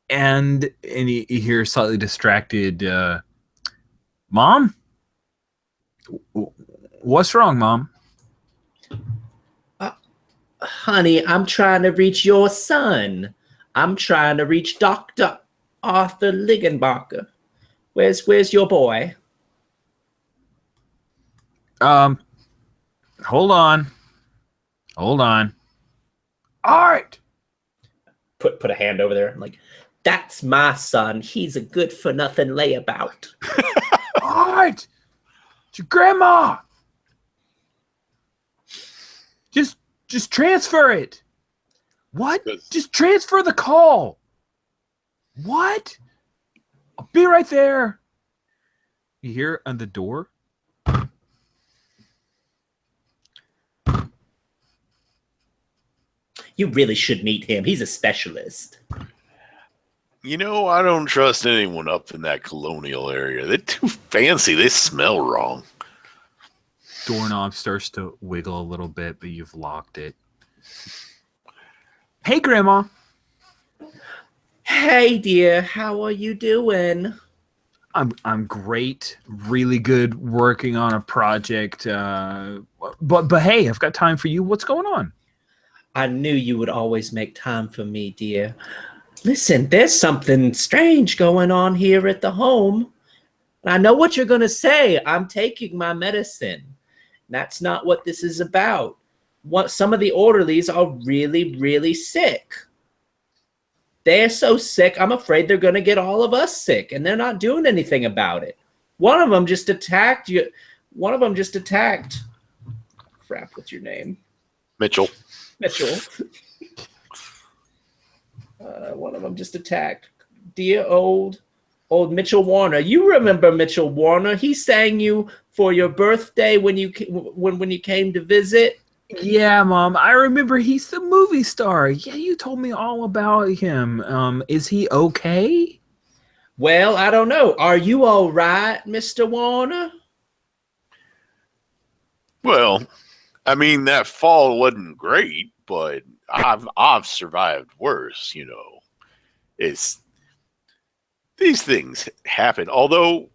And you hear slightly distracted, Mom? What's wrong, Mom? Honey, I'm trying to reach your son. I'm trying to reach Dr. Arthur Liggenbacher. Where's your boy? Hold on. All right. Put a hand over there. I'm like, that's my son. He's a good for nothing layabout. All right. It's your grandma. Just transfer it. What? Just transfer the call. What? I'll be right there. You hear on the door? You really should meet him. He's a specialist. You know, I don't trust anyone up in that colonial area. They're too fancy. They smell wrong. Doorknob starts to wiggle a little bit, but you've locked it. Hey, Grandma. Hey, dear. How are you doing? I'm great. Really good working on a project. But hey, I've got time for you. What's going on? I knew you would always make time for me, dear. Listen, there's something strange going on here at the home. And I know what you're going to say. I'm taking my medicine. That's not what this is about. Some of the orderlies are really, really sick. They're so sick, I'm afraid they're going to get all of us sick, and they're not doing anything about it. One of them just attacked you. Crap, what's your name? Mitchell. One of them just attacked dear old Mitchell Warner. You remember Mitchell Warner? He sang you for your birthday when you came to visit. Yeah, Mom, I remember. He's the movie star. Yeah, you told me all about him. Is he okay? Well, I don't know. Are you all right, Mr. Warner? Well, I mean, that fall wasn't great, but I've survived worse, you know. These things happen. Although,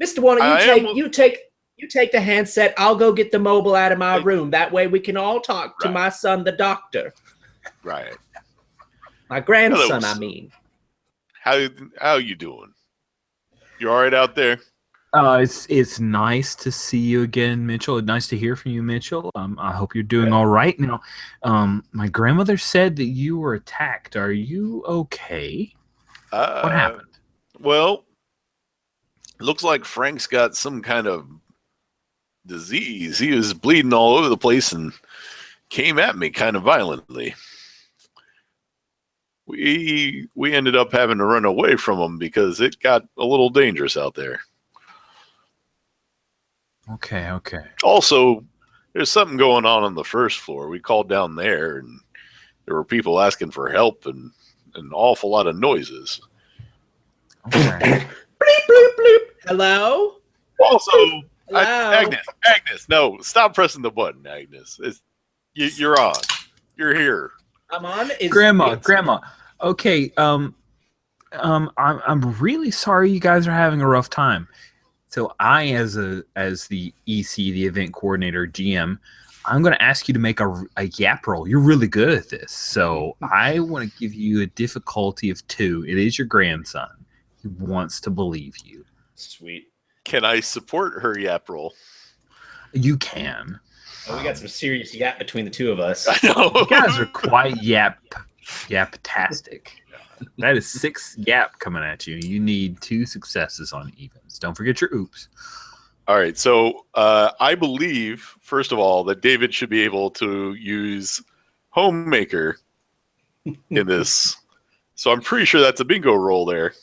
Mr. Warner, you take the handset. I'll go get the mobile out of my room. That way we can all talk to my son, the doctor. Right. My grandson, I mean. How you doing? You all right out there? It's nice to see you again, Mitchell. Nice to hear from you, Mitchell. I hope you're doing all right. Now, my grandmother said that you were attacked. Are you okay? What happened? Well, looks like Frank's got some kind of disease. He was bleeding all over the place and came at me kind of violently. We ended up having to run away from him because it got a little dangerous out there. Okay. Also, there's something going on the first floor. We called down there, and there were people asking for help and an awful lot of noises. Okay. Bleep, bloop, bloop. Hello? Also, Hello? Agnes, no, stop pressing the button, Agnes. You're on. You're here. I'm on. Grandma. Okay. I'm really sorry you guys are having a rough time. So I, as the EC, the event coordinator, GM, I'm going to ask you to make a yap roll. You're really good at this. So I want to give you a difficulty of 2. It is your grandson. He wants to believe you. Sweet. Can I support her yap roll? You can. Oh, we got some serious yap between the two of us. I know. You guys are quite yap-tastic. That is 6 gap coming at you. You need 2 successes on evens. Don't forget your oops. All right, so I believe, first of all, that David should be able to use Homemaker in this. So I'm pretty sure that's a bingo roll there.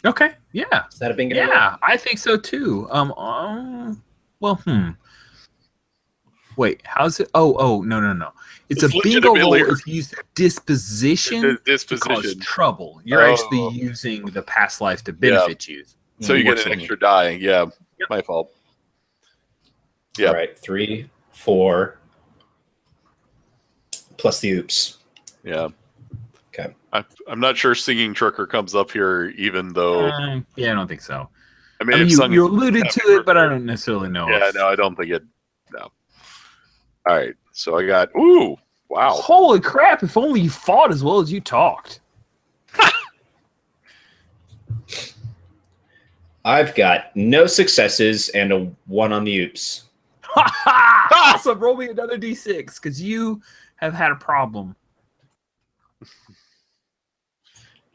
Okay, yeah. Is that a bingo? Yeah, I think so too. Wait, how's it? Oh, no. It's a bingo roll legitimately if you use disposition to cause disposition. trouble. You're actually using the past life to benefit you. So you get an extra die. Yeah, my fault. Yeah. All right, 3, 4, plus the oops. Yeah. Okay. I'm not sure Singing Trucker comes up here, even though. Yeah, I don't think so. I mean, you alluded to it, but I don't necessarily know. Yeah, no, I don't think it. No. All right, so I got. Ooh, wow! Holy crap! If only you fought as well as you talked. I've got no successes and a 1 on the oops. Awesome! Roll me another d6 because you have had a problem.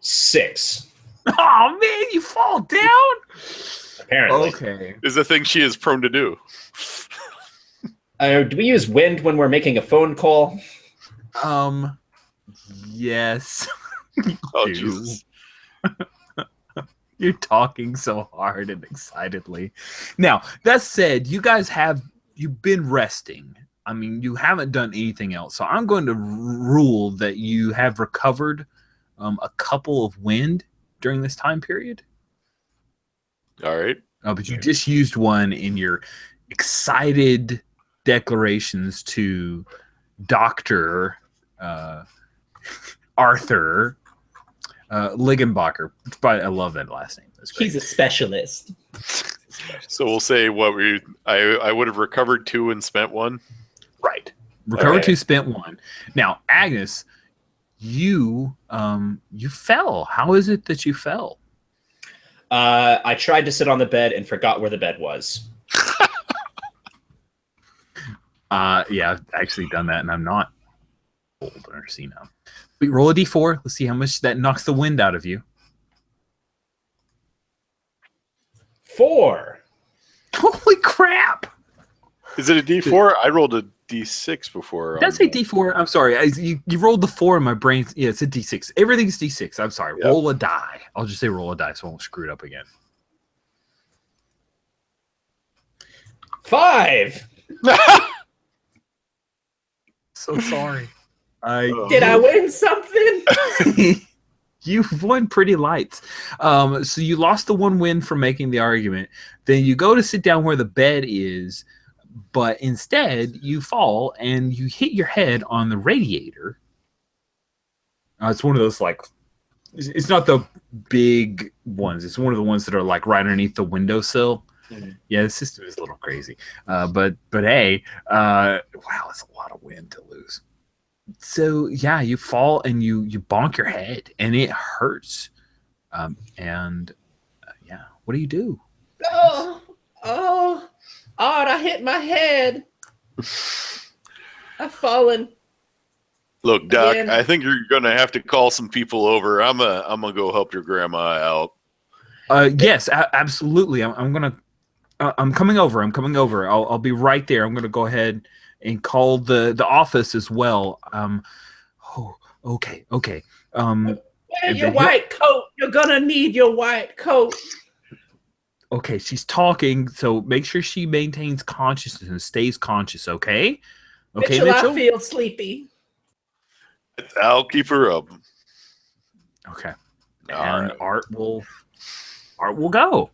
6. Oh man, you fall down. Apparently. Okay. Is the thing she is prone to do. Do we use wind when we're making a phone call? Yes. Oh do. Jesus! You're talking so hard and excitedly. Now, that said, you've been resting. I mean, you haven't done anything else. So I'm going to rule that you have recovered a couple of wind during this time period. All right. But you just used one in your excited declarations to Dr. Arthur Liggenbacher. I love that last name. That's great. He's a specialist. So we'll say I would have recovered 2 and spent 1. Right. Recovered Okay. 2, spent 1. Now, Agnes, you fell. How is it that you fell? I tried to sit on the bed and forgot where the bed was. Yeah, I've actually done that, and I'm not old or senile. But roll a d4. Let's see how much that knocks the wind out of you. 4. Holy crap! Is it a D4? I rolled a D6 before. It does say d4. I'm sorry. You rolled the 4 in my brain. Yeah, it's a d6. Everything's d6. I'm sorry. Yep. Roll a die. I'll just say roll a die so I won't screw it up again. 5. So sorry. Did I win something? You've won pretty light. So you lost the 1 win for making the argument. Then you go to sit down where the bed is, but instead you fall and you hit your head on the radiator. It's one of those it's not the big ones. It's one of the ones that are like right underneath the windowsill. Mm-hmm. Yeah, the system is a little crazy. But hey, wow, it's a lot of wind to lose. So yeah, you fall and you bonk your head and it hurts. Yeah, what do you do? Oh, I hit my head. I've fallen. Look, Doc, Again. I think you're gonna have to call some people over. I'm gonna go help your grandma out. Yes, absolutely. I'm coming over. I'll be right there. I'm gonna go ahead and call the office as well. Okay. Wear your white coat. You're gonna need your white coat. Okay, she's talking, so make sure she maintains consciousness and stays conscious, okay? Okay, Mitchell? I feel sleepy. I'll keep her up. Okay. All And right. Art will go.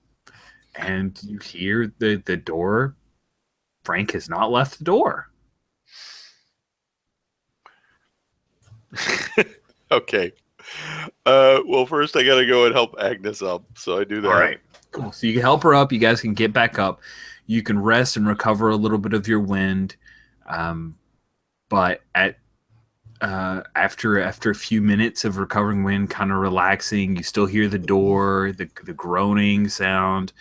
And you hear the door. Frank has not left the door. Okay. Well, first I gotta go and help Agnes up, so I do that. All right. Cool. So you can help her up. You guys can get back up. You can rest and recover a little bit of your wind. But after a few minutes of recovering wind, kind of relaxing, you still hear the door, the groaning sound.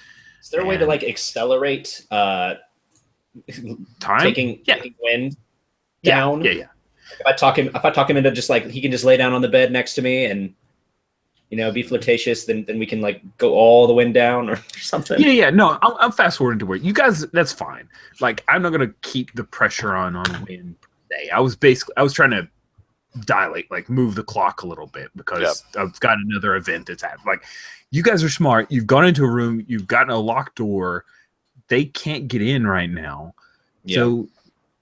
Is there a way to accelerate Time? taking wind down? Yeah. If I talk him into just he can just lay down on the bed next to me and be flirtatious, then we can like go all the way down or something. Yeah. No, I'm fast forwarding to where you guys. That's fine. Like, I'm not gonna keep the pressure on Win per se. I was trying to dilate, like move the clock a little bit because I've got another event that's happening. Like, you guys are smart. You've gone into a room. You've gotten a locked door. They can't get in right now. Yeah. So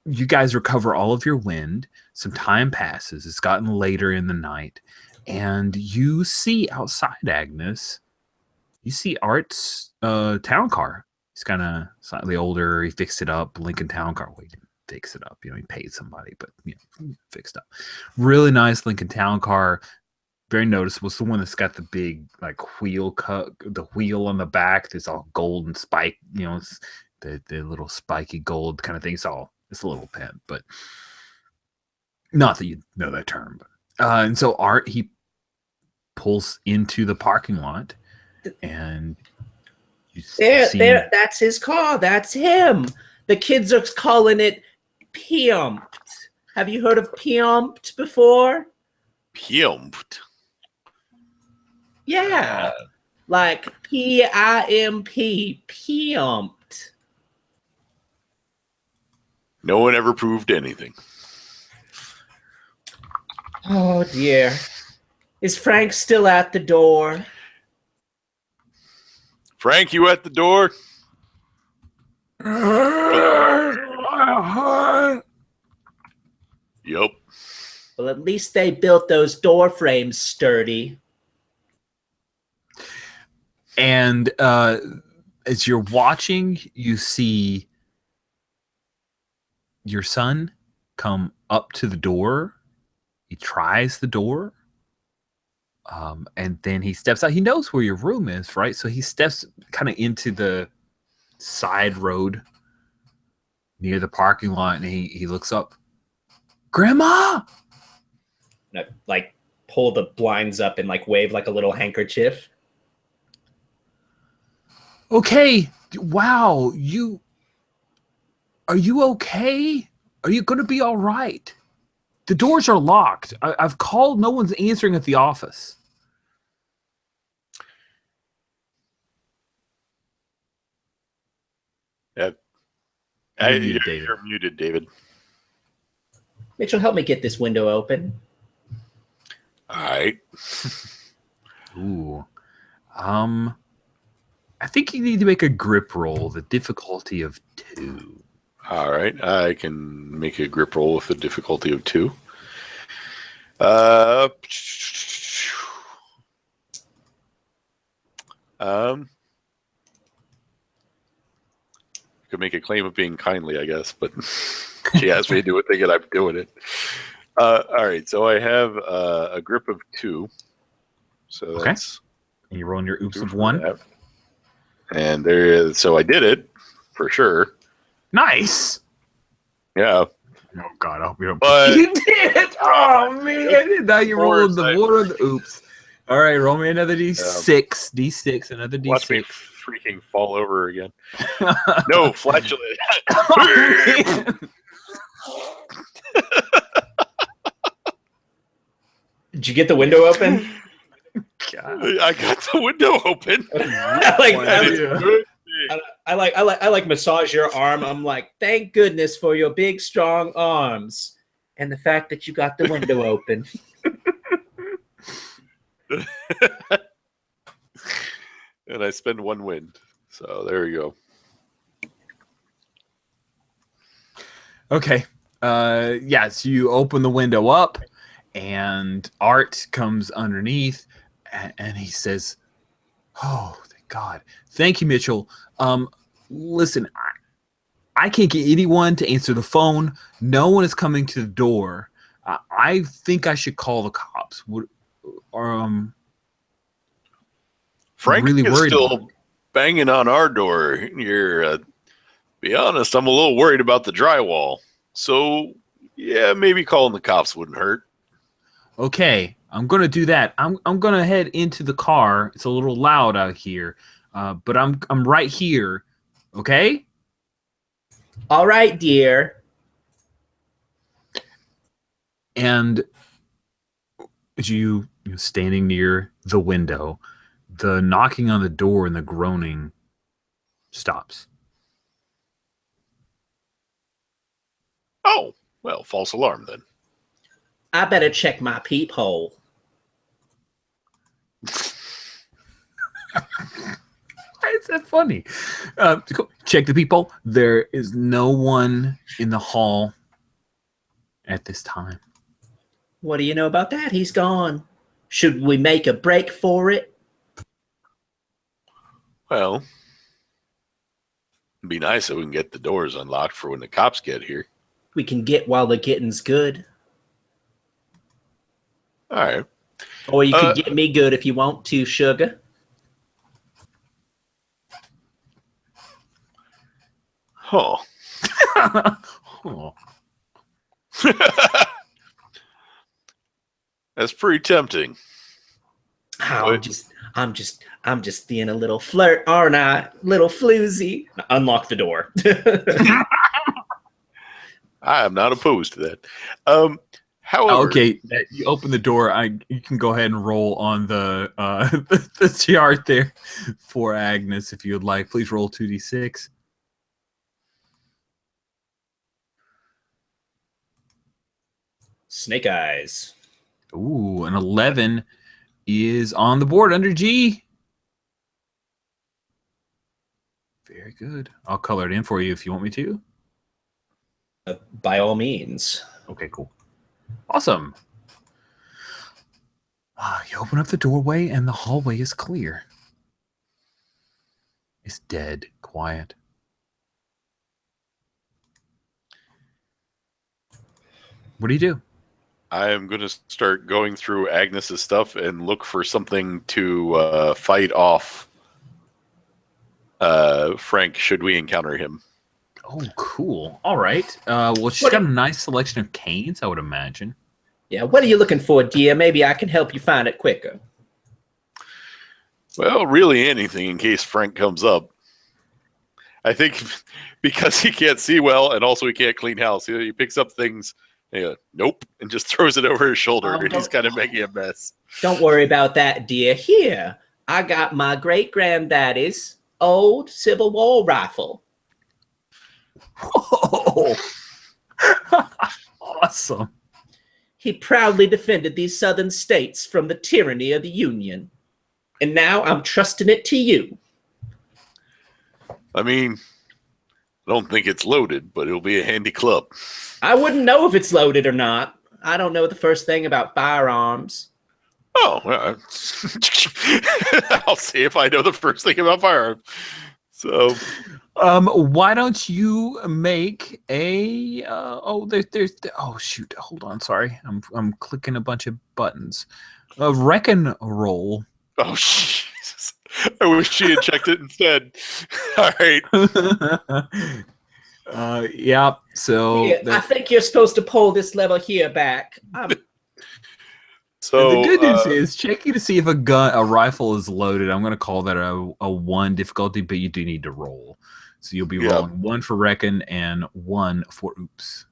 you guys recover all of your wind. Some time passes. It's gotten later in the night. And you see outside, Agnes, you see Art's town car. He's kind of slightly older. He fixed it up. Lincoln town car. Wait, he didn't fix it up. He paid somebody, but fixed up. Really nice Lincoln town car. Very noticeable. It's the one that's got the big like wheel cut, the wheel on the back that's all gold and spike. It's the little spiky gold kind of thing. It's a little pen, but not that you know that term. But and so Art, he pulls into the parking lot, and you see that's his car. That's him. The kids are calling it pimped. Have you heard of pimped before? Pimped. Yeah, like P-I-M-P, pimped. No one ever proved anything. Oh dear. Is Frank still at the door? Frank, you at the door? Yep. Well, at least they built those door frames sturdy. And as you're watching, you see your son come up to the door. He tries the door. And then he steps out. He knows where your room is, right? So he steps kind of into the side road near the parking lot, and he looks up. Grandma! And I, like, pull the blinds up and like wave like a little handkerchief. Okay. Wow. Are you okay? Are you going to be all right? The doors are locked. I've called. No one's answering at the office. Yeah. You're muted, David. Mitchell, help me get this window open. All right. Ooh. I think you need to make a grip roll, the difficulty of 2. All right. I can make a grip roll with a difficulty of 2. Could make a claim of being kindly, I guess, but she asked me to do it, thinking I'm doing it. All right, so I have a grip of 2. So that's and you're rolling your oops of 1. That. And there is, so I did it for sure. Nice. Yeah. Oh God, I hope you don't. But you did. Oh man! Now you're rolling the water of the oops. All right, roll me another d6. D6, another d6. Watch me freaking fall over again. No, flatulent. Did you get the window open? God. I got the window open. I like massage your arm. I'm like, thank goodness for your big, strong arms and the fact that you got the window open. And I spend 1 wind. So there we go. Okay. Yes, you open the window up, and Art comes underneath, and he says, "Oh, thank God. Thank you, Mitchell. Listen, I can't get anyone to answer the phone. No one is coming to the door. I think I should call the cops. Frank really is worried still banging on our door. You're, be honest, I'm a little worried about the drywall. So, yeah, maybe calling the cops wouldn't hurt. Okay, I'm gonna do that. I'm gonna head into the car. It's a little loud out here, but I'm right here. Okay." All right, dear. And as you standing near the window, the knocking on the door and the groaning stops. Oh, well, false alarm then. I better check my peephole. Why is that funny? Check the people. There is no one in the hall at this time. What do you know about that? He's gone. Should we make a break for it? Well, it'd be nice if we can get the doors unlocked for when the cops get here. We can get while the getting's good. All right. Or you could get me good if you want to, sugar. Oh. Oh. That's pretty tempting. Oh, I'm just being a little flirt, aren't I? Little floozy. Unlock the door. I am not opposed to that. However, Okay, you open the door. You can go ahead and roll on the the chart there for Agnes if you would like. Please roll 2d6. Snake eyes. Ooh, an 11 is on the board under G. Very good. I'll color it in for you if you want me to. By all means. Okay, cool. Awesome. You open up the doorway and the hallway is clear. It's dead quiet. What do you do? I am going to start going through Agnes's stuff and look for something to fight off Frank should we encounter him. Oh, cool. All right. Well, she's got a nice selection of canes, I would imagine. Yeah, what are you looking for, dear? Maybe I can help you find it quicker. Well, really anything in case Frank comes up. I think because he can't see well and also he can't clean house. He picks up things, nope, and just throws it over his shoulder, and he's kind of making a mess. Don't worry about that, dear. Here, I got my great-granddaddy's old Civil War rifle. Whoa! Awesome. He proudly defended these southern states from the tyranny of the Union. And now I'm trusting it to you. I mean, I don't think it's loaded, but it'll be a handy club. I wouldn't know if it's loaded or not. I don't know the first thing about firearms. Oh, I'll see if I know the first thing about firearms. So, why don't you make a? Oh shoot! Hold on, sorry. I'm clicking a bunch of buttons. A reckon roll. Oh Jesus! I wish she had checked it instead. All right. Yeah. So Here, I think you're supposed to pull this lever here back. So the good news is checking to see if a rifle is loaded. I'm going to call that a 1 difficulty, but you do need to roll. So you'll be rolling 1 for reckon and 1 for oops.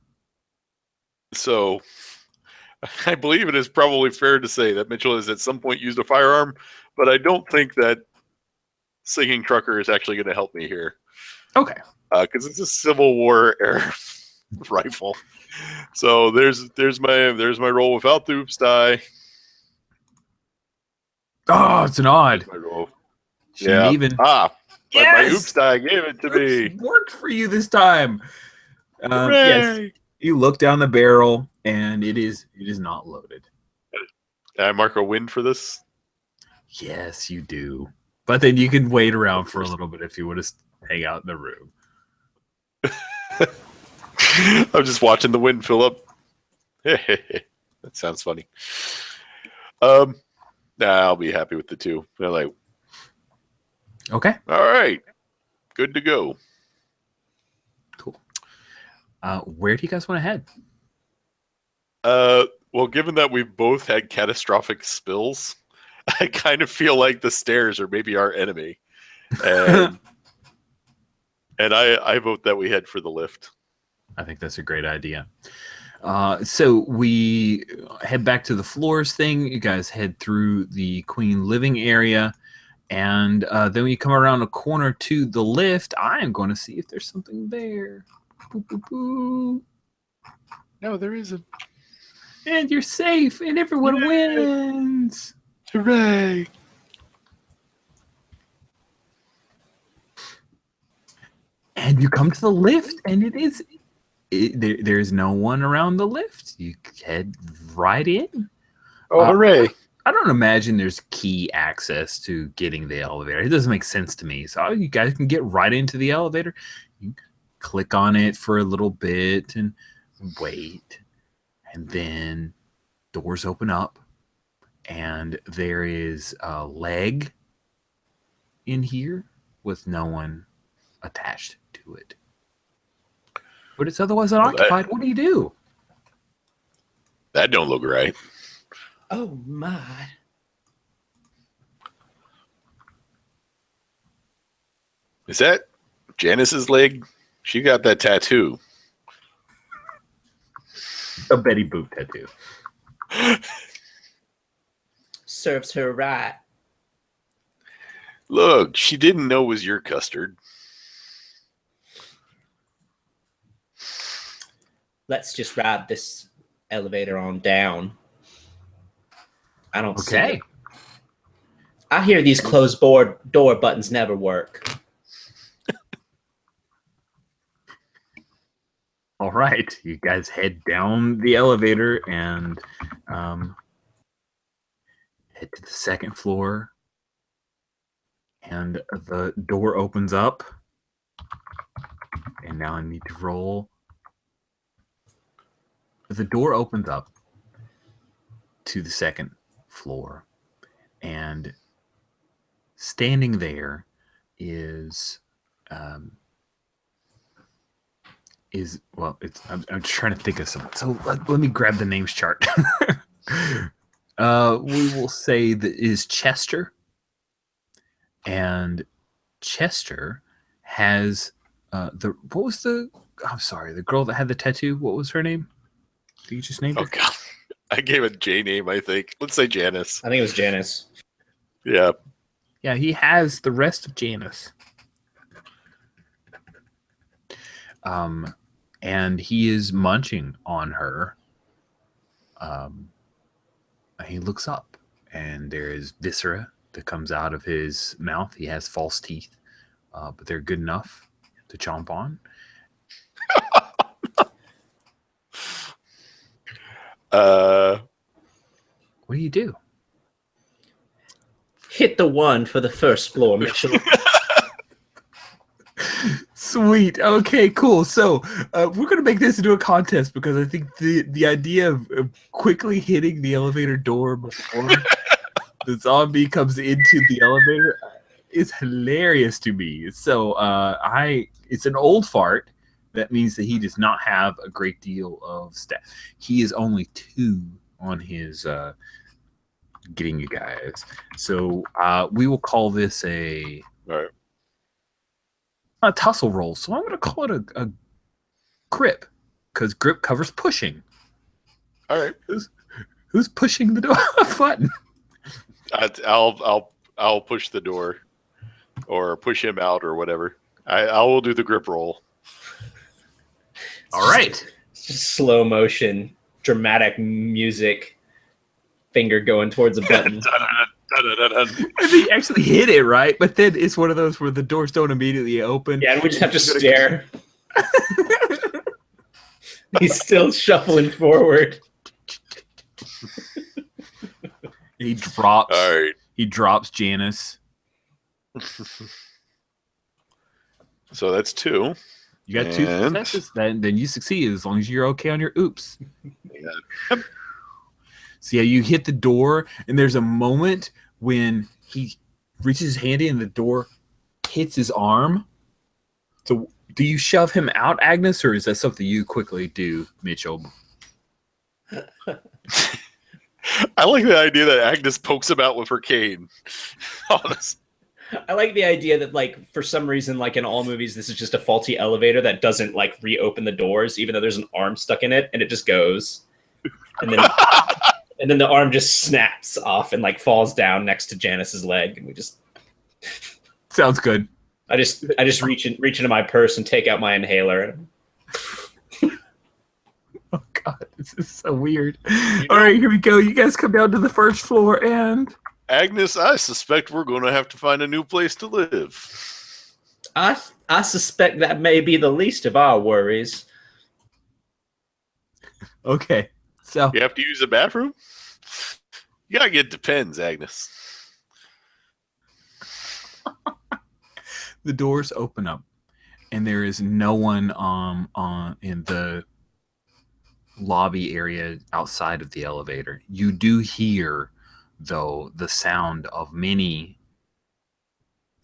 So I believe it is probably fair to say that Mitchell has at some point used a firearm, but I don't think that Singing Trucker is actually going to help me here. Okay. Because it's a Civil War era rifle. So there's my roll without the oops die. Oh, it's an odd. My roll. Yeah. Even. But yes! my oops die gave it to me. It worked for you this time. Yes. You look down the barrel and it is not loaded. Can I mark a win for this? Yes, you do. But then you can wait around for a little bit if you want to hang out in the room. I'm just watching the wind fill up. That sounds funny. I'll be happy with the 2. They're like, okay, all right, good to go. Cool. Where do you guys want to head? Well, given that we've both had catastrophic spills, I kind of feel like the stairs are maybe our enemy, and I vote that we head for the lift. I think that's a great idea. So we head back to the floors thing. You guys head through the queen living area. And then when you come around a corner to the lift, I am going to see if there's something there. Boo, boo, boo. No, there isn't. And you're safe, and everyone wins. Hooray! And you come to the lift, and there's no one around the lift. You head right in. Oh, hooray! I don't imagine there's key access to getting the elevator. It doesn't make sense to me. So you guys can get right into the elevator. You click on it for a little bit and wait. And then doors open up. And there is a leg in here with no one attached to it. But it's otherwise unoccupied. What do you do? That don't look right. Oh my. Is that Janice's leg? She got that tattoo. A Betty Boop tattoo. Serves her right. Look, she didn't know it was your custard. Let's just ride this elevator on down. I don't see Okay. it. I hear these closed door buttons never work. All right. You guys head down the elevator and head to the second floor. And the door opens up. And now I need to roll. The door opens up to the second floor. And standing there is well, it's I'm trying to think of something. So let me grab the names chart. We will say that is Chester, and Chester has I'm sorry, the girl that had the tattoo. What was her name? Did you just name her? Oh God, I gave a J name. I think. Let's say Janice. I think it was Janice. Yeah. Yeah, he has the rest of Janice. And he is munching on her. He looks up, and there is viscera that comes out of his mouth. He has false teeth, but they're good enough to chomp on. What do you do? Hit the one for the first floor, Mitchell. Sweet. Okay, cool. So we're going to make this into a contest because I think the idea of quickly hitting the elevator door before the zombie comes into the elevator is hilarious to me. So it's an old fart. That means that he does not have a great deal of stat. He is only 2 on his getting you guys. So we will call this a tussle roll. So I'm going to call it a grip because grip covers pushing. All right. Who's pushing the door button? I'll push the door, or push him out, or whatever. I will do the grip roll. All right. Slow motion, dramatic music, finger going towards a button. I think you actually hit it, right? But then it's one of those where the doors don't immediately open. Yeah, and we just have to stare. He's still shuffling forward. He drops. All right. He drops Janice. So that's 2. You got 2 successes. Then you succeed as long as you're okay on your oops. Yeah. So yeah, you hit the door, and there's a moment when he reaches his hand in, and the door hits his arm. So do you shove him out, Agnes, or is that something you quickly do, Mitchell? I like the idea that Agnes pokes him out with her cane. Honest. I like the idea that, like, for some reason, like in all movies, this is just a faulty elevator that doesn't like reopen the doors, even though there's an arm stuck in it, and it just goes, and then the arm just snaps off and like falls down next to Janice's leg, and we just. Sounds good. I just reach into my purse and take out my inhaler. Oh God, this is so weird. All right, here we go. You guys come down to the first floor, and Agnes, I suspect we're going to have to find a new place to live. I suspect that may be the least of our worries. okay, so You have to use the bathroom? You gotta get Depends, Agnes. the doors open up, and there is no one in the lobby area outside of the elevator. You do hear, though, the sound of many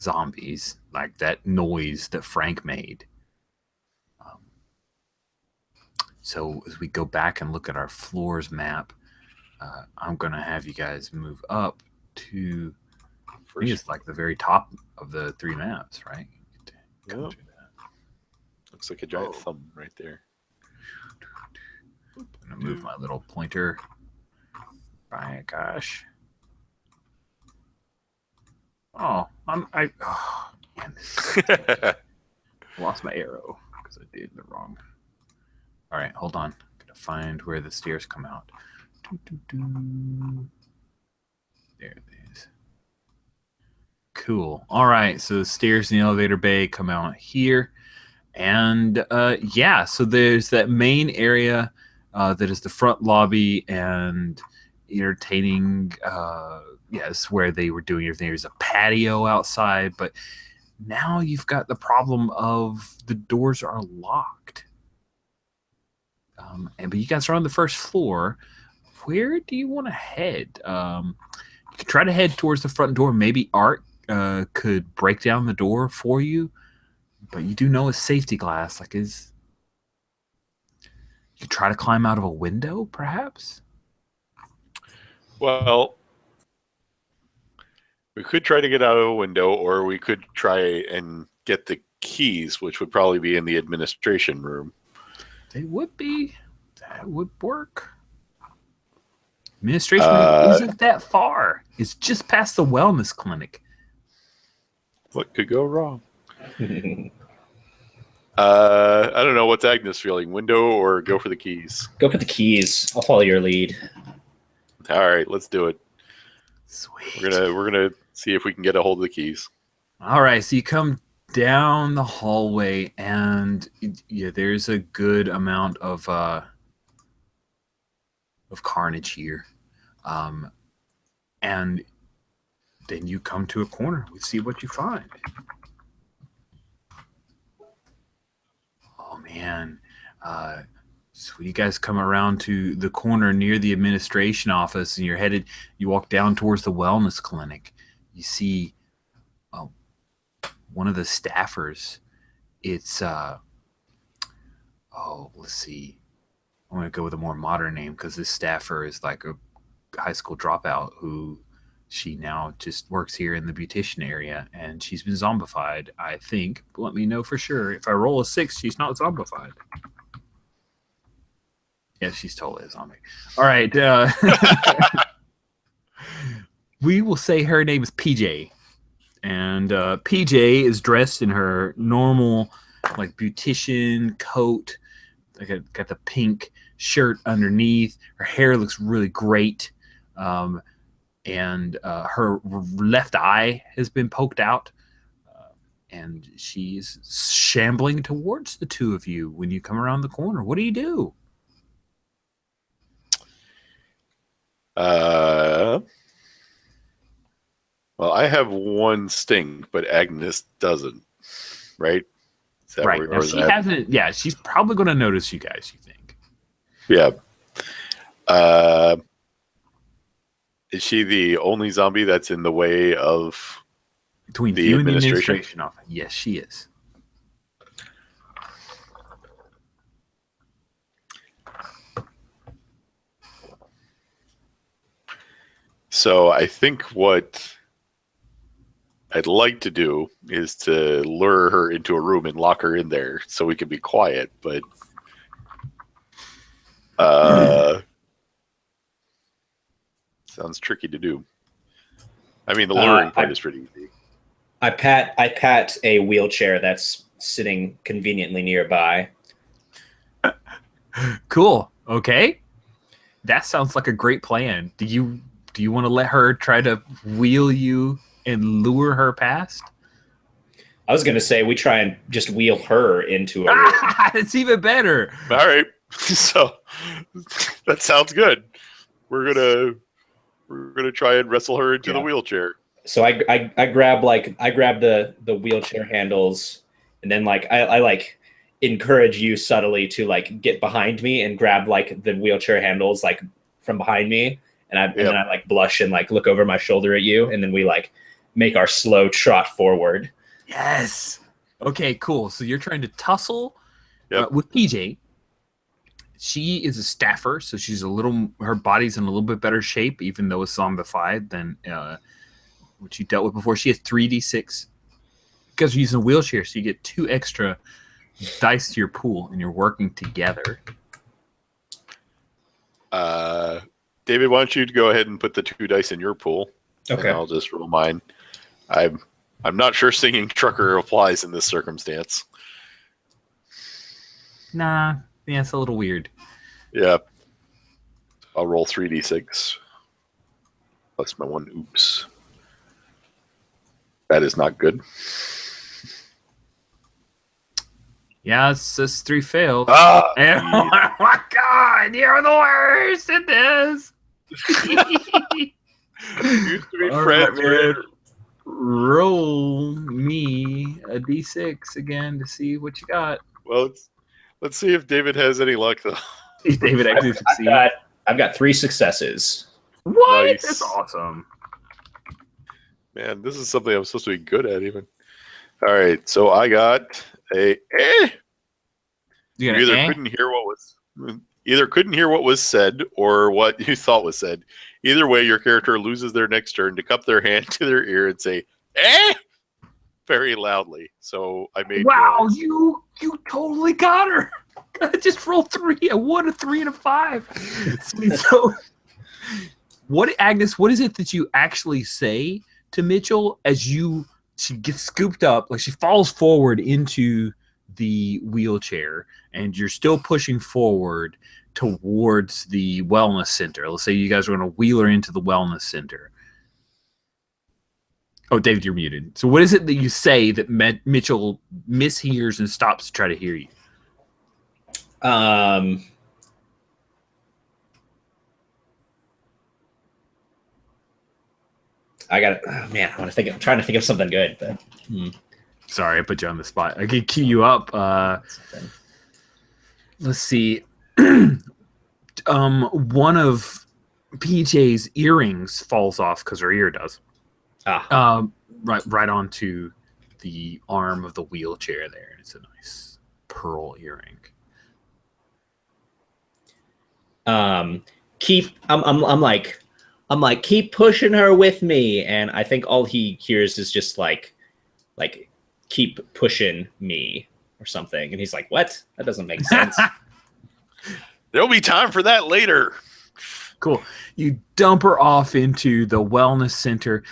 zombies, like that noise that Frank made. So as we go back and look at our floors map, I'm going to have you guys move up to, I think it's like the very top of the 3 maps, right? Come Yep. through that. Looks like a giant thumb right there. I'm going to move my little pointer. My gosh. Oh, man, I lost my arrow because I did the wrong. All right, hold on. Gotta find where the stairs come out. There it is. Cool. All right, so the stairs in the elevator bay come out here. And yeah, so there's that main area that is the front lobby and entertaining. Yes, where they were doing everything. There's a patio outside, but now you've got the problem of the doors are locked. But you guys are on the first floor. Where do you want to head? You could try to head towards the front door. Maybe Art could break down the door for you. But you do know it's safety glass. Like, you could try to climb out of a window, perhaps? Well, we could try to get out of a window, or we could try and get the keys, which would probably be in the administration room. They would be. That would work. Administration room isn't that far. It's just past the wellness clinic. What could go wrong? I don't know. What's Agnes feeling? Window or go for the keys? Go for the keys. I'll follow your lead. All right, let's do it. Sweet. We're gonna see if we can get a hold of the keys. All right, so you come down the hallway, and yeah, there's a good amount of carnage here, and then you come to a corner. We see what you find. Oh man, so you guys come around to the corner near the administration office, and you walk down towards the wellness clinic. You see one of the staffers. It's let's see. I'm going to go with a more modern name because this staffer is like a high school dropout who she now just works here in the beautician area, and she's been zombified, I think. But let me know for sure. If I roll a 6, she's not zombified. Yeah, she's totally a zombie. All right. We will say her name is PJ. And PJ is dressed in her normal, like, beautician coat. Got the pink shirt underneath. Her hair looks really great. And her left eye has been poked out. And she's shambling towards the two of you when you come around the corner. What do you do? Well, I have one stink, but Agnes doesn't. Right? Is that Right. Now, she hasn't. Yeah, she's probably going to notice you guys, you think. Yeah. Is she the only zombie that's in the way of Between the you and the administration? administration office. Yes, she is. So I think what I'd like to do is to lure her into a room and lock her in there so we can be quiet, but sounds tricky to do. I mean, the luring part is pretty easy. I pat a wheelchair that's sitting conveniently nearby. Cool. Okay. That sounds like a great plan. Do you want to let her try to wheel you and lure her past? I was going to say we try and just wheel her into a room. It's even better. All right. So that sounds good. We're gonna try and wrestle her into the wheelchair. So I grab the wheelchair handles, and then I encourage you subtly to like get behind me and grab like the wheelchair handles like from behind me, and then I like blush and like look over my shoulder at you, and then we like make our slow trot forward. Yes. Okay, cool. So you're trying to tussle with PJ. She is a staffer, so her body's in a little bit better shape, even though it's zombified than what you dealt with before. She has 3d6 because you're using a wheelchair, so you get 2 extra dice to your pool, and you're working together. David, why don't you go ahead and put the 2 dice in your pool? Okay. And I'll just roll mine. I'm not sure singing trucker applies in this circumstance. Nah, yeah, it's a little weird. Yeah. I'll roll 3d6 plus my 1 oops. That is not good. Yeah, it's just 3 failed. Ah! Oh my god, you're the worst at this. Used to be All friends, right, man. Roll me a d6 again to see what you got. Well, let's see if David has any luck, though. See if David actually succeeds. I've got 3 successes. What? Nice. That's awesome. Man, this is something I'm supposed to be good at, even. All right, so I got a You either couldn't hear what was said or what you thought was said. Either way, your character loses their next turn to cup their hand to their ear and say "eh" very loudly. So I made wow, you totally got her. I just rolled 3. I won a 3 and a 5. So, Agnes? What is it that you actually say to Mitchell as she gets scooped up, like she falls forward into the wheelchair, and you're still pushing forward towards the wellness center? Let's say you guys are going to wheel her into the wellness center. Oh, David, you're muted. So what is it that you say that Mitchell mishears and stops to try to hear you? I got it. Oh man, I'm trying to think of something good, but Sorry, I put you on the spot. I could cue you up. Let's see. One of PJ's earrings falls off because her ear does. Right onto the arm of the wheelchair there. It's a nice pearl earring. I'm like keep pushing her with me, and I think all he hears is just like keep pushing me or something, and he's like, what? That doesn't make sense. There'll be time for that later. Cool. You dump her off into the wellness center.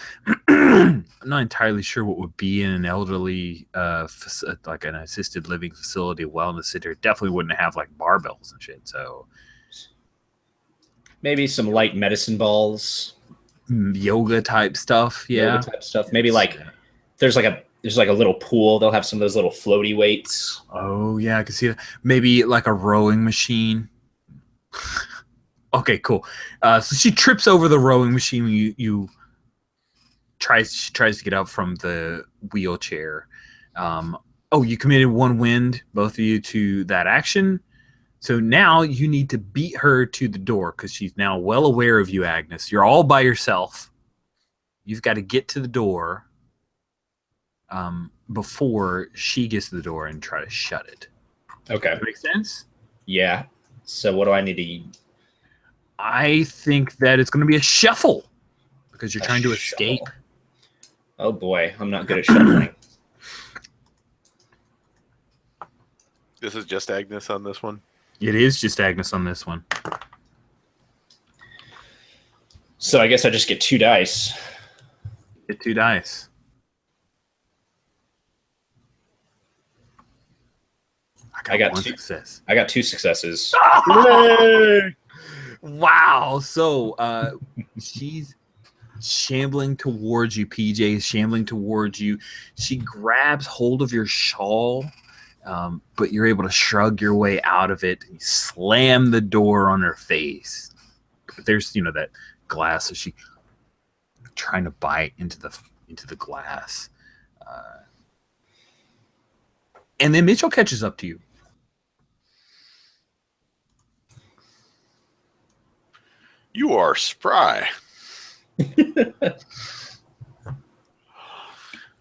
I'm not entirely sure what would be in an elderly, like an assisted living facility wellness center. It definitely wouldn't have like barbells and shit. So maybe some light medicine balls, yoga type stuff. Yeah, yoga type stuff. Maybe like there's like a little pool. They'll have some of those little floaty weights. Oh yeah, I can see that. Maybe like a rowing machine. Okay, cool. So she trips over the rowing machine when she tries to get up from the wheelchair. You committed 1 wind, both of you, to that action. So now you need to beat her to the door because she's now well aware of you, Agnes. You're all by yourself. You've got to get to the door before she gets to the door and try to shut it. Okay. Does that make sense? Yeah. So what do I need to... I think that it's going to be a shuffle because you're trying to escape. Oh boy, I'm not good at shuffling. This is just Agnes on this one. It is just Agnes on this one. So I guess I just get 2 dice. Get 2 dice. I got one 2 success. I got 2 successes. Wow. So she's shambling towards you, PJ is shambling towards you. She grabs hold of your shawl, but you're able to shrug your way out of it. You slam the door on her face. But there's, that glass, so she trying to bite into the glass. And then Mitchell catches up to you. You are spry.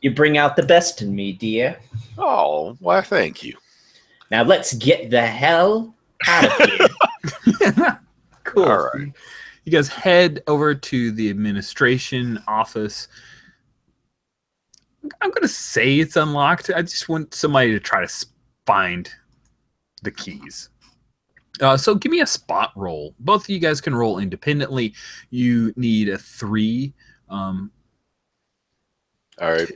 You bring out the best in me, dear. Oh, why, thank you. Now let's get the hell out of here. Cool. All right. You guys head over to the administration office. I'm going to say it's unlocked. I just want somebody to try to find the keys. So give me a spot roll. Both of you guys can roll independently. You need a 3. All right.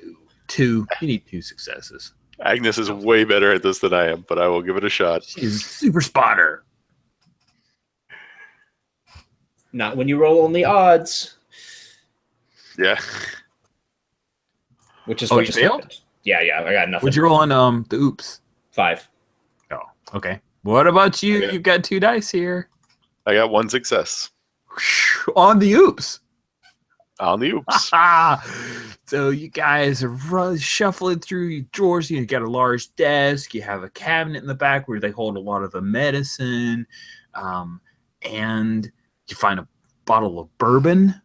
2. You need 2 successes. Agnes is way better at this than I am, but I will give it a shot. She's super spotter. Not when you roll only odds. Yeah. Which is Oh, what you just failed? happened. Yeah, I got nothing. Would you roll on the oops? 5. Oh, okay. What about you? Okay. You've got 2 dice here. I got 1 success On the oops. on the oops. So you guys are shuffling through your drawers. You got a large desk. You have a cabinet in the back where they hold a lot of the medicine. And you find a bottle of bourbon.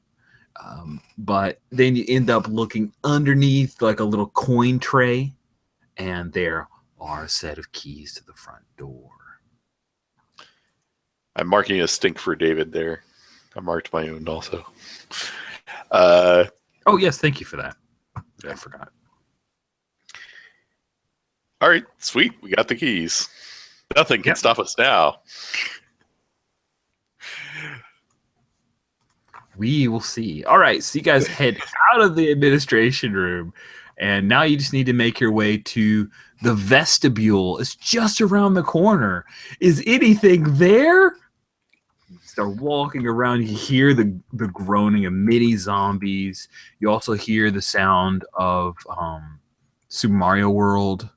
But then you end up looking underneath like a little coin tray. And there are a set of keys to the front door. I'm marking a stink for David there. I marked my own also. Oh, yes. Thank you for that. I forgot. All right, sweet. We got the keys. Nothing can Yep. stop us now. We will see. All right. So you guys head out of the administration room. And now you just need to make your way to the vestibule. It's just around the corner. Is anything there? You start walking around. You hear the groaning of many zombies. You also hear the sound of Super Mario World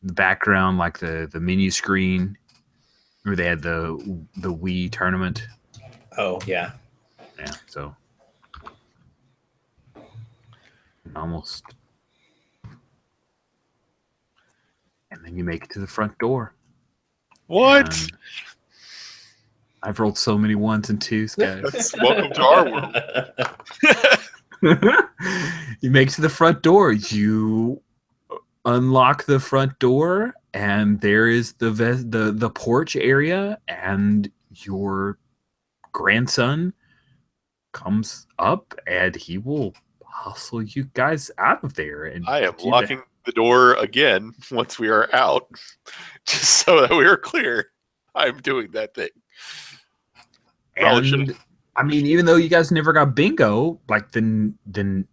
in the background, like the menu screen where they had the Wii tournament. Oh, yeah. Yeah, so almost. And then you make it to the front door. What? And I've rolled so many 1s and 2s, guys. Welcome to our world. You make it to the front door. You unlock the front door, and there is the porch area, and your grandson comes up, and he will hustle you guys out of there. And I am do that. locking the door again once we are out, just so that we are clear. I'm doing that thing. Probably And should've- I mean, even though you guys never got bingo, like then the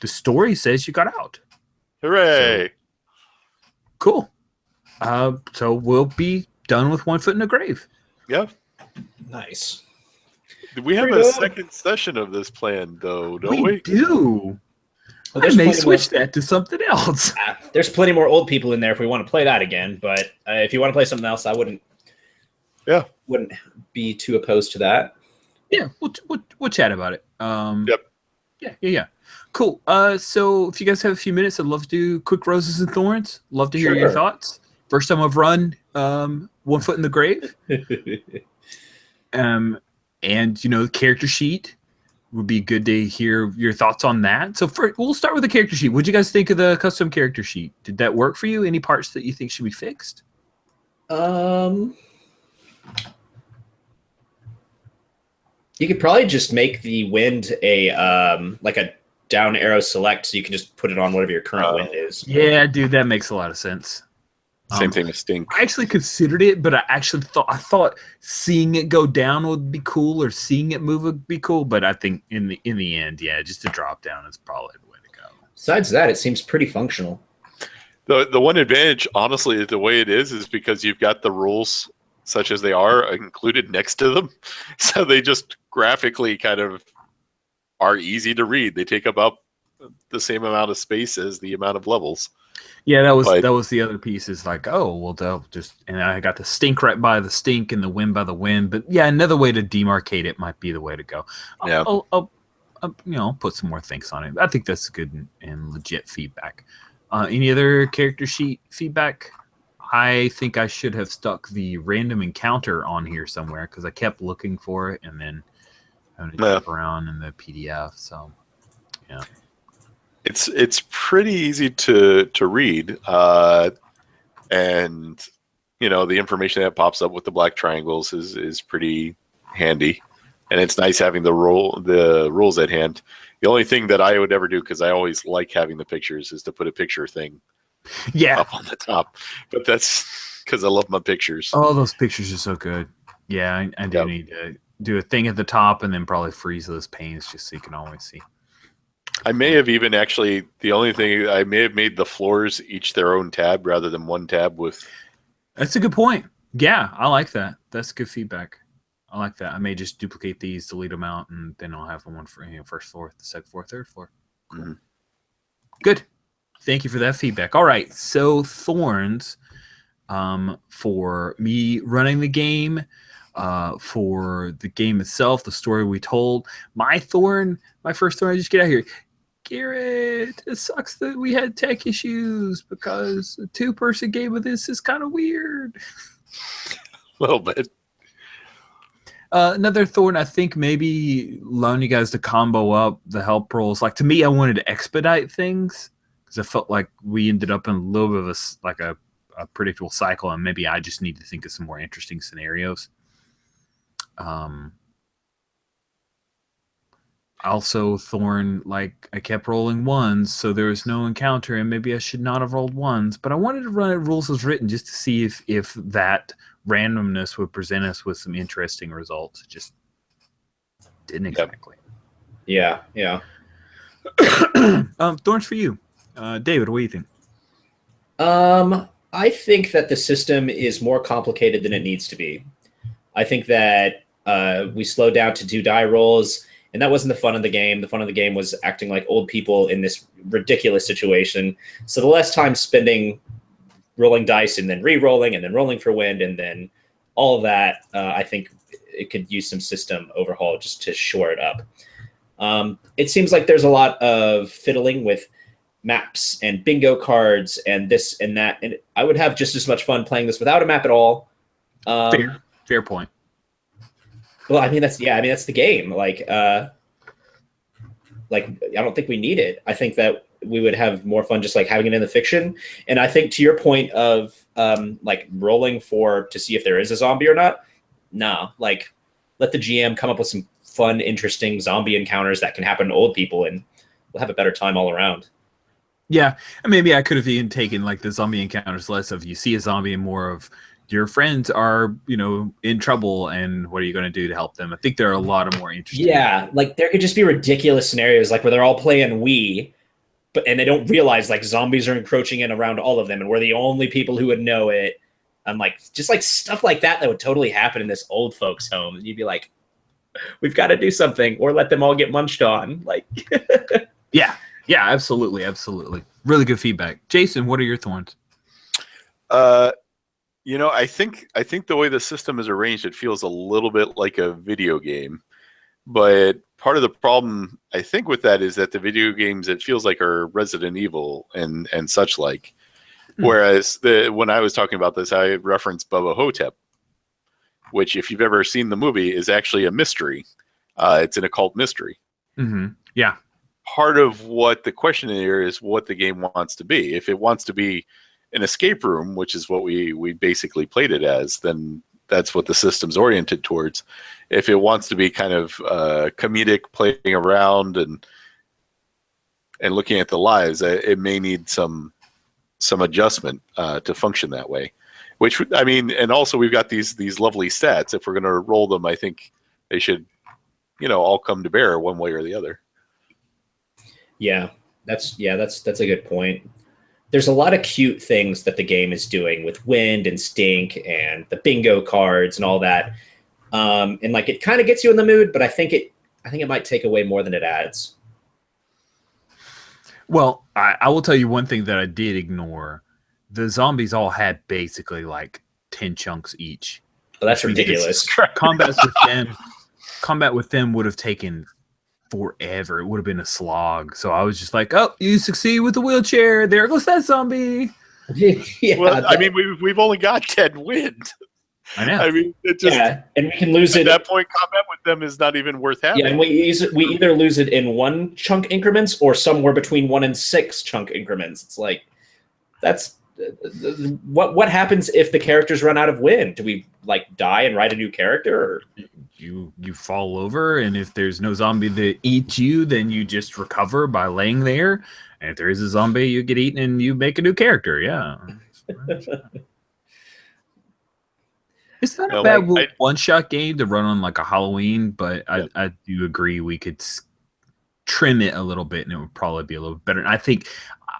story says you got out. Hooray! Cool. So we'll be done with One Foot in the Grave. Yeah. Nice. We have a Freedom. second session of this plan, though, don't we? do. Well, I there's may plenty switch that to something else. There's plenty more old people in there if we want to play that again. But if you want to play something else, I wouldn't be too opposed to that. Yeah, we'll chat about it. Yep. Yeah. Cool. So if you guys have a few minutes, I'd love to do quick roses and thorns. Love to hear your Sure. thoughts. First time I've run One Foot in the Grave. And the character sheet would be good to hear your thoughts on that. So we'll start with the character sheet. What'd you guys think of the custom character sheet? Did that work for you? Any parts that you think should be fixed? You could probably just make the wind a down arrow select, so you can just put it on whatever your current wind is. Yeah, dude, that makes a lot of sense. Same thing with stink. I actually considered it, but I thought seeing it go down would be cool, or seeing it move would be cool. But I think in the end, yeah, just a drop down is probably the way to go. Besides that, it seems pretty functional. The one advantage, honestly, the way it is because you've got the rules such as they are included next to them, so they just graphically kind of are easy to read. They take about the same amount of space as the amount of levels. Yeah, that was the other piece. Is like, oh, well, they'll just, and I got the stink right by the stink and the wind by the wind. But yeah, another way to demarcate it might be the way to go. Yeah. I'll put some more things on it. I think that's good and legit feedback. Any other character sheet feedback? I think I should have stuck the random encounter on here somewhere because I kept looking for it and then having to jump around in the PDF. So, yeah. It's pretty easy to read, and the information that pops up with the black triangles is pretty handy, and it's nice having the rules at hand. The only thing that I would ever do, because I always like having the pictures, is to put a picture thing up on the top. But that's because I love my pictures. Oh, those pictures are so good. Yeah, I do need to do a thing at the top and then probably freeze those panes just so you can always see. I may have even actually, the only thing, I may have made the floors each their own tab rather than one tab with. That's a good point. Yeah, I like that. That's good feedback. I like that. I may just duplicate these, delete them out, and then I'll have one for first floor, second floor, third floor. Cool. Mm-hmm. Good. Thank you for that feedback. All right. So thorns for me running the game, for the game itself, the story we told. My first thorn, I just get out here. Garrett, it sucks that we had tech issues because a 2-person game of this is kind of weird. A little bit. Another thorn, I think maybe allowing you guys to combo up the help rolls. Like, to me, I wanted to expedite things because I felt like we ended up in a little bit of a predictable cycle, and maybe I just need to think of some more interesting scenarios. Also, thorn, like, I kept rolling ones, so there was no encounter, and maybe I should not have rolled ones, but I wanted to run it rules as written just to see if that randomness would present us with some interesting results. It just didn't exactly. Yeah. Thorns for you. David, what do you think? I think that the system is more complicated than it needs to be. I think that we slowed down to 2 die rolls, and that wasn't the fun of the game. The fun of the game was acting like old people in this ridiculous situation. So the less time spending rolling dice and then re-rolling and then rolling for wind and then all of that, I think it could use some system overhaul just to shore it up. It seems like there's a lot of fiddling with maps and bingo cards and this and that, and I would have just as much fun playing this without a map at all. Fair point. Well, I mean that's the game. Like I don't think we need it. I think that we would have more fun just like having it in the fiction. And I think to your point of like rolling to see if there is a zombie or not. No, like let the GM come up with some fun, interesting zombie encounters that can happen to old people, and we'll have a better time all around. Yeah, and maybe I could have even taken like the zombie encounters less of you see a zombie and more of your friends are, in trouble and what are you going to do to help them? I think there are a lot of more interesting. Yeah, like there could just be ridiculous scenarios like where they're all playing Wii, and they don't realize like zombies are encroaching in around all of them and we're the only people who would know it. I'm like, just like stuff like that would totally happen in this old folks home. And you'd be like, we've got to do something or let them all get munched on. Like, Yeah, absolutely. Really good feedback. Jason, what are your thorns? I think the way the system is arranged, it feels a little bit like a video game. But part of the problem, I think, with that is that the video games, it feels like are Resident Evil and such like. Whereas when I was talking about this, I referenced Bubba Hotep, which, if you've ever seen the movie, is actually a mystery. It's an occult mystery. Mm-hmm. Yeah. Part of what the question here is what the game wants to be. If it wants to be an escape room, which is what we basically played it as, then that's what the system's oriented towards. If it wants to be kind of comedic, playing around and and looking at the lives, it may need some adjustment to function that way. Which, I mean, and also we've got these lovely stats. If we're going to roll them, I think they should, all come to bear one way or the other. Yeah, that's a good point. There's a lot of cute things that the game is doing with wind and stink and the bingo cards and all that. And like it kind of gets you in the mood, but I think it might take away more than it adds. Well, I will tell you one thing that I did ignore. The zombies all had basically like 10 chunks each. Well, that's ridiculous. Combat with them would have taken forever. It would have been a slog. So I was just like, oh, you succeed with the wheelchair. There goes that zombie. Yeah, well, I mean, we've only got 10 wind. I know. I mean, it just, and we can lose it. At that point, combat with them is not even worth having. Yeah, and we either lose it in 1 chunk increments or somewhere between 1 and 6 chunk increments. It's like, that's what happens if the characters run out of wind? Do we like die and write a new character? Or? You fall over, and if there's no zombie that eats you, then you just recover by laying there. And if there is a zombie, you get eaten and you make a new character. Yeah. It's not a bad one-shot game to run on like a Halloween, but I do agree we could trim it a little bit, and it would probably be a little better. And I think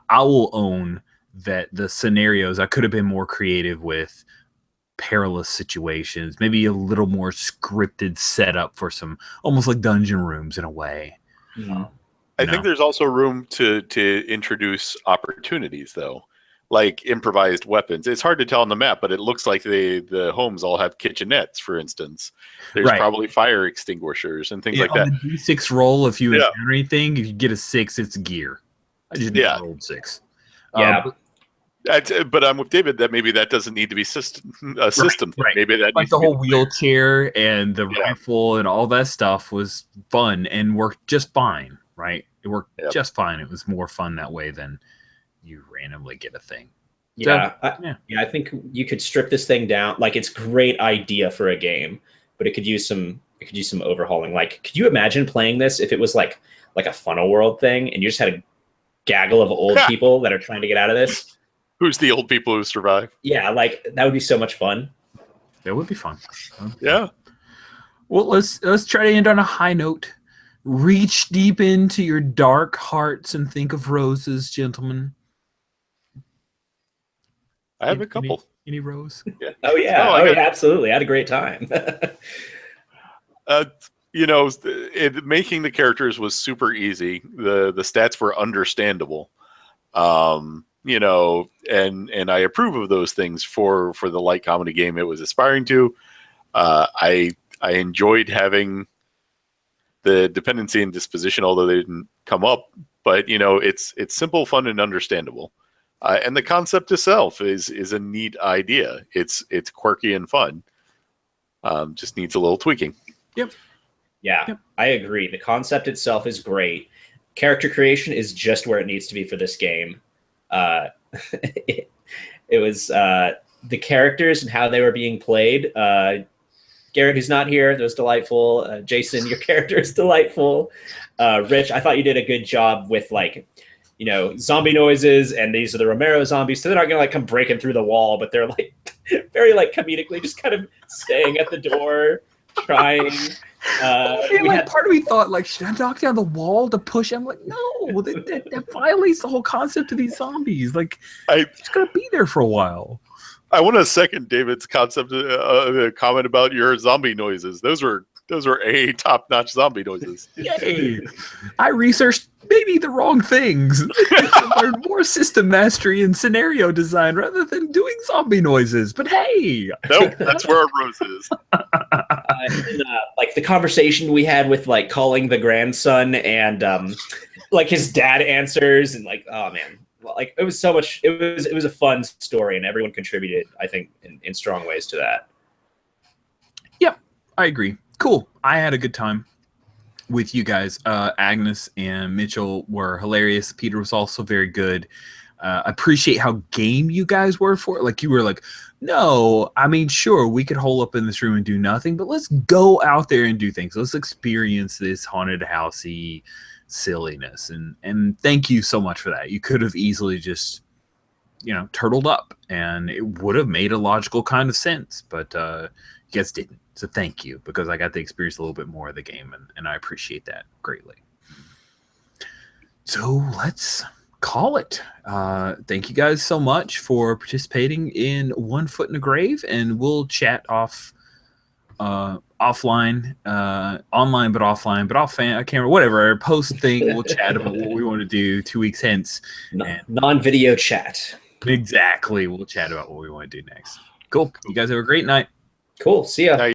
I will own that the scenarios I could have been more creative with perilous situations, maybe a little more scripted setup for some almost like dungeon rooms in a way. Mm-hmm. I think there's also room to introduce opportunities, though, like improvised weapons. It's hard to tell on the map, but it looks like the homes all have kitchenettes, for instance. There's probably fire extinguishers and things like that. On the D6 roll, if you encounter anything, if you get a 6, it's gear. I just rolled 6. Yeah. But I'm with David that maybe that doesn't need to be a system. Right. Maybe that like needs the to be whole wheelchair and the rifle and all that stuff was fun and worked just fine, right? It worked just fine. It was more fun that way than you randomly get a thing. Yeah, I think you could strip this thing down. Like, it's a great idea for a game, but it could use some overhauling. Like, could you imagine playing this if it was like a funnel world thing and you just had a gaggle of old people that are trying to get out of this? Who's the old people who survive? Yeah, like that would be so much fun. That would be fun. Yeah. Well, let's try to end on a high note. Reach deep into your dark hearts and think of roses, gentlemen. I have a couple. Any rose? Yeah. Oh yeah. Yeah, absolutely. I had a great time. Making the characters was super easy. The stats were understandable. And I approve of those things for the light comedy game it was aspiring to. I enjoyed having the dependency and disposition, although they didn't come up. But it's simple, fun, and understandable. And the concept itself is a neat idea. It's quirky and fun. Just needs a little tweaking. Yep. Yeah, yep. I agree. The concept itself is great. Character creation is just where it needs to be for this game. It was the characters and how they were being played. Garrett, who's not here, that was delightful. Jason, your character is delightful. Rich, I thought you did a good job with zombie noises, and these are the Romero zombies, so they're not gonna come breaking through the wall, but they're very comedically just kind of staying at the door, trying. Part of me thought, should I knock down the wall to push? I'm like, no, that violates the whole concept of these zombies. It's gonna be there for a while. I want to second David's concept, comment about your zombie noises. Those were top-notch zombie noises. Yay! I researched maybe the wrong things. I learned more system mastery and scenario design rather than doing zombie noises. But hey, nope, that's where our rose is. The conversation we had with calling the grandson and his dad answers and oh man. It was so much. It was a fun story, and everyone contributed, I think, in strong ways to that. Yep, I agree. Cool. I had a good time with you guys. Agnes and Mitchell were hilarious. Peter was also very good. I appreciate how game you guys were for it. You were no, I mean, sure, we could hole up in this room and do nothing, but let's go out there and do things. Let's experience this haunted housey silliness. And thank you so much for that. You could have easily just, turtled up, and it would have made a logical kind of sense, but you guys didn't. So thank you, because I got to experience a little bit more of the game, and I appreciate that greatly. So let's call it. Thank you guys so much for participating in One Foot in the Grave, and we'll chat offline, online, but offline, but off camera, whatever. Post thing, we'll chat about what we want to do 2 weeks hence. Non-video chat. Exactly. We'll chat about what we want to do next. Cool. You guys have a great night. Cool. See ya. Night.